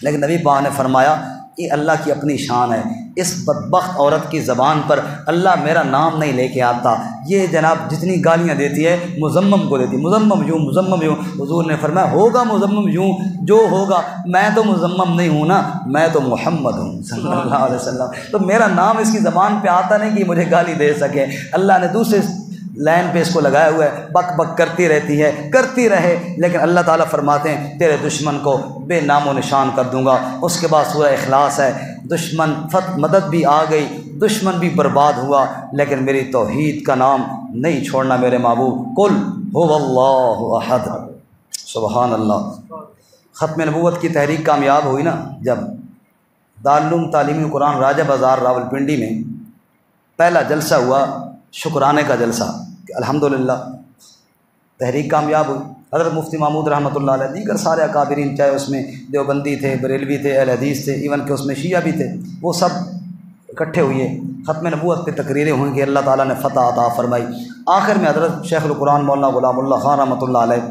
لیکن نبی پاک نے فرمایا یہ اللہ کی اپنی شان ہے، اس بدبخت عورت کی زبان پر اللہ میرا نام نہیں لے کے آتا، یہ جناب جتنی گالیاں دیتی ہے مزمم کو دیتی، مزمم یوں مزمم یوں۔ حضور نے فرمایا ہوگا مزمم یوں جو ہوگا، میں تو مزمم نہیں ہوں نا، میں تو محمد ہوں صلی اللہ علیہ وسلم، تو میرا نام اس کی زبان پہ آتا نہیں کہ مجھے گالی دے سکے۔ اللہ نے دوسرے لائن پہ اس کو لگایا ہوا ہے، بک بک کرتی رہتی ہے، کرتی رہے، لیکن اللہ تعالیٰ فرماتے ہیں تیرے دشمن کو بے نام و نشان کر دوں گا۔ اس کے بعد سورہ اخلاص ہے، دشمن مدد بھی آ گئی، دشمن بھی برباد ہوا، لیکن میری توحید کا نام نہیں چھوڑنا میرے محبوب۔ قل هو اللہ احد، سبحان اللہ۔ ختم نبوت کی تحریک کامیاب ہوئی نا، جب دارالعلوم تعلیمی قرآن راجہ بازار راولپنڈی میں پہلا جلسہ ہوا، شکرانے کا جلسہ، کہ الحمدللہ تحریک کامیاب ہوئی۔ حضرت مفتی محمود رحمۃ اللہ علیہ، دیگر سارے اکابرین، چاہے اس میں دیوبندی تھے، بریلوی تھے، اہل حدیث تھے، ایون کہ اس میں شیعہ بھی تھے، وہ سب اکٹھے ہوئے، ختم نبوت پہ تقریریں ہوئیں کہ اللہ تعالیٰ نے فتح عطا فرمائی۔ آخر میں حضرت شیخ القرآن مولانا غلام اللہ خان رحمۃ اللہ علیہ،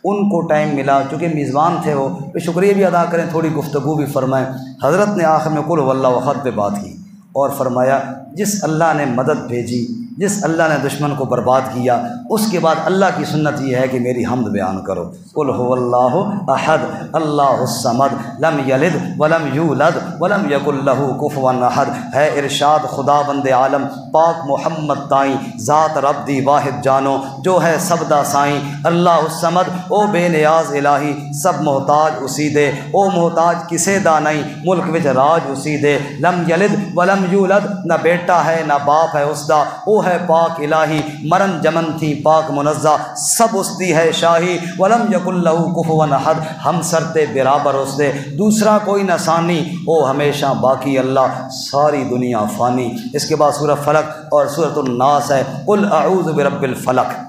ان کو ٹائم ملا، چونکہ میزبان تھے وہ، پہ شکریہ بھی ادا کریں، تھوڑی گفتگو بھی فرمائیں۔ حضرت نے آخر میں قل هو اللہ احد پہ بات کی اور فرمایا جس اللہ نے مدد بھیجی، جس اللہ نے دشمن کو برباد کیا، اس کے بعد اللہ کی سنت یہ ہے کہ میری حمد بیان کرو۔ قل هو اللہ احد اللہ الصمد لم یلد ولم یولد ولم یکن له کفوا احد، ہے ارشاد خدا بند عالم پاک محمد تائیں، ذات رب دی واحد جانو جو ہے سب دا سائیں، اللہ الصمد او بے نیاز الہی، سب محتاج اسی دے، او محتاج کسے دا نہیں، ملک وچ راج اسی دے، لم یلد ولم یولد، نہ بیٹا ہے نہ باپ ہے اس دا، او ہے پاک الہی، مرن جمن تھی پاک منزہ، سب اس دی ہے شاہی، ولم یکن لہو کفوا احد، ہم سرتے برابر اس دے، دوسرا کوئی نہ ثانی، او ہمیشہ باقی اللہ، ساری دنیا فانی۔ اس کے بعد سورہ فلق اور سورۃ الناس ہے، قل اعوذ برب الفلق۔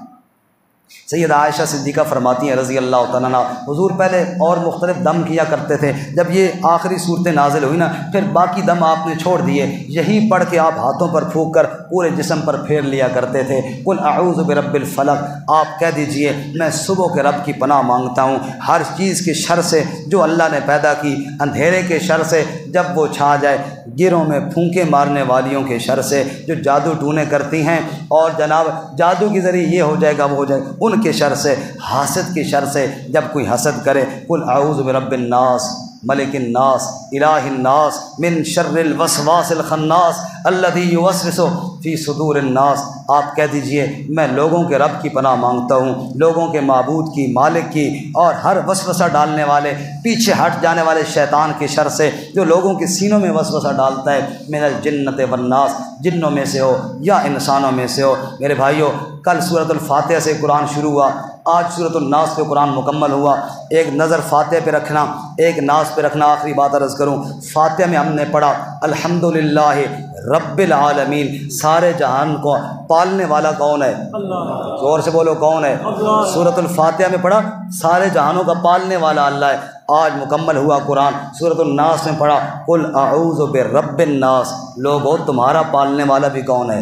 سیدہ عائشہ صدیقہ فرماتی ہیں رضی اللہ تعالیٰ عنہ، حضور پہلے اور مختلف دم کیا کرتے تھے، جب یہ آخری صورتیں نازل ہوئی نا، پھر باقی دم آپ نے چھوڑ دیے، یہی پڑھ کے آپ ہاتھوں پر پھونک کر پورے جسم پر پھیر لیا کرتے تھے۔ قل اعوذ برب الفلق، آپ کہہ دیجئے میں صبح کے رب کی پناہ مانگتا ہوں، ہر چیز کے شر سے جو اللہ نے پیدا کی، اندھیرے کے شر سے جب وہ چھا جائے، گروں میں پھونکے مارنے والیوں کے شر سے جو جادو ٹونے کرتی ہیں، اور جناب جادو کے ذریعے یہ ہو جائے گا وہ ہو جائے گا، ان کے شر سے، حاسد کے شر سے جب کوئی حسد کرے، قل اعوذ برب الناس ملک الناس الہ الناس من شر الوسواس الخناس الذی یوسوس فی صدور الناس، آپ کہہ دیجئے میں لوگوں کے رب کی پناہ مانگتا ہوں، لوگوں کے معبود کی، مالک کی، اور ہر وسوسہ ڈالنے والے، پیچھے ہٹ جانے والے شیطان کے شر سے جو لوگوں کے سینوں میں وسوسہ ڈالتا ہے، من الجنۃ والناس، جنوں میں سے ہو یا انسانوں میں سے ہو۔ میرے بھائیوں، کل سورۃ الفاتحہ سے قرآن شروع ہوا، آج سورۃ الناس پہ قرآن مکمل ہوا۔ ایک نظر فاتحہ پہ رکھنا، ایک ناس پہ رکھنا۔ آخری بات عرض کروں، فاتحہ میں ہم نے پڑھا الحمدللہ رب العالمین، سارے جہان کو پالنے والا کون ہے؟ اللہ۔ زور سے بولو کون ہے؟ اللہ۔ سورۃ الفاتحہ میں پڑھا سارے جہانوں کا پالنے والا اللہ ہے۔ آج مکمل ہوا قرآن، سورۃ الناس میں پڑھا قل اعوذ برب الناس، لوگو تمہارا پالنے والا بھی کون ہے؟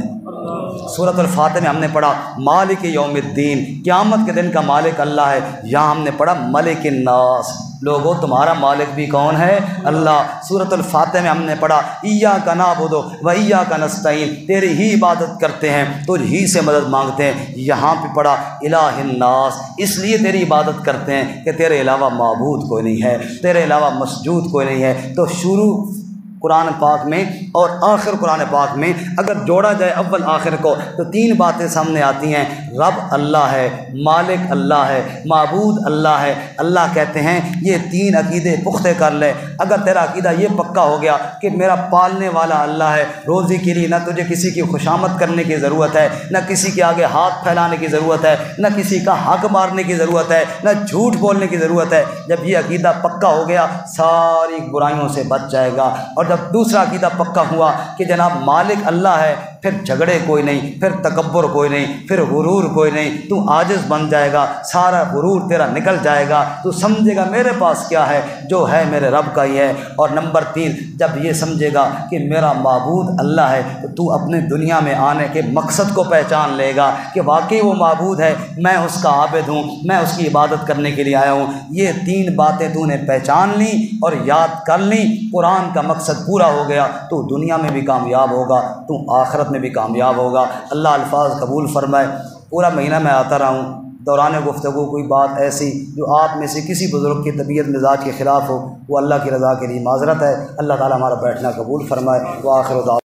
سورۃ الفاتحہ میں ہم نے پڑھا مالک یوم الدین، قیامت کے دن کا مالک اللہ ہے۔ یہاں ہم نے پڑھا ملک الناس، لوگو تمہارا مالک بھی کون ہے؟ اللہ۔ سورۃ الفاتحہ میں ہم نے پڑھا ایاک نعبد و ایاک نستعین، تیری ہی عبادت کرتے ہیں، تجھ ہی سے مدد مانگتے ہیں۔ یہاں پہ پڑھا الہ الناس، اس لیے تیری عبادت کرتے ہیں کہ تیرے علاوہ معبود کوئی نہیں ہے، تیرے علاوہ مسجود کوئی نہیں ہے۔ تو شروع قرآن پاک میں اور آخر قرآن پاک میں اگر جوڑا جائے اول آخر کو تو تین باتیں سامنے آتی ہیں، رب اللہ ہے، مالک اللہ ہے، معبود اللہ ہے۔ اللہ کہتے ہیں یہ تین عقیدے پختہ کر لے، اگر تیرا عقیدہ یہ پکا ہو گیا کہ میرا پالنے والا اللہ ہے، روزی کے لیے نہ تجھے کسی کی خوشامد کرنے کی ضرورت ہے، نہ کسی کے آگے ہاتھ پھیلانے کی ضرورت ہے، نہ کسی کا حق مارنے کی ضرورت ہے، نہ جھوٹ بولنے کی ضرورت ہے، جب یہ عقیدہ پکا ہو گیا ساری برائیوں سے بچ جائے گا۔ اور جب دوسرا عقیدہ پکا ہوا کہ جناب مالک اللہ ہے، پھر جھگڑے کوئی نہیں، پھر تکبر کوئی نہیں، پھر غرور کوئی نہیں، تو عاجز بن جائے گا، سارا غرور تیرا نکل جائے گا، تو سمجھے گا میرے پاس کیا ہے، جو ہے میرے رب کا ہی ہے۔ اور نمبر 3، جب یہ سمجھے گا کہ میرا معبود اللہ ہے تو تو اپنے دنیا میں آنے کے مقصد کو پہچان لے گا کہ واقعی وہ معبود ہے، میں اس کا عابد ہوں، میں اس کی عبادت کرنے کے لیے آیا ہوں۔ یہ 3 باتیں تو نے پہچان لی اور یاد کر لی، قرآن کا مقصد مقصد پورا ہو گیا تو دنیا میں بھی کامیاب ہوگا، تو آخرت میں بھی کامیاب ہوگا۔ اللہ الفاظ قبول فرمائے۔ پورا مہینہ میں آتا رہا ہوں، دوران گفتگو کوئی بات ایسی جو آپ میں سے کسی بزرگ کی طبیعت مزاج کے خلاف ہو، وہ اللہ کی رضا کے لیے معذرت ہے۔ اللہ تعالیٰ ہمارا بیٹھنا قبول فرمائے۔ وآخر دعوانا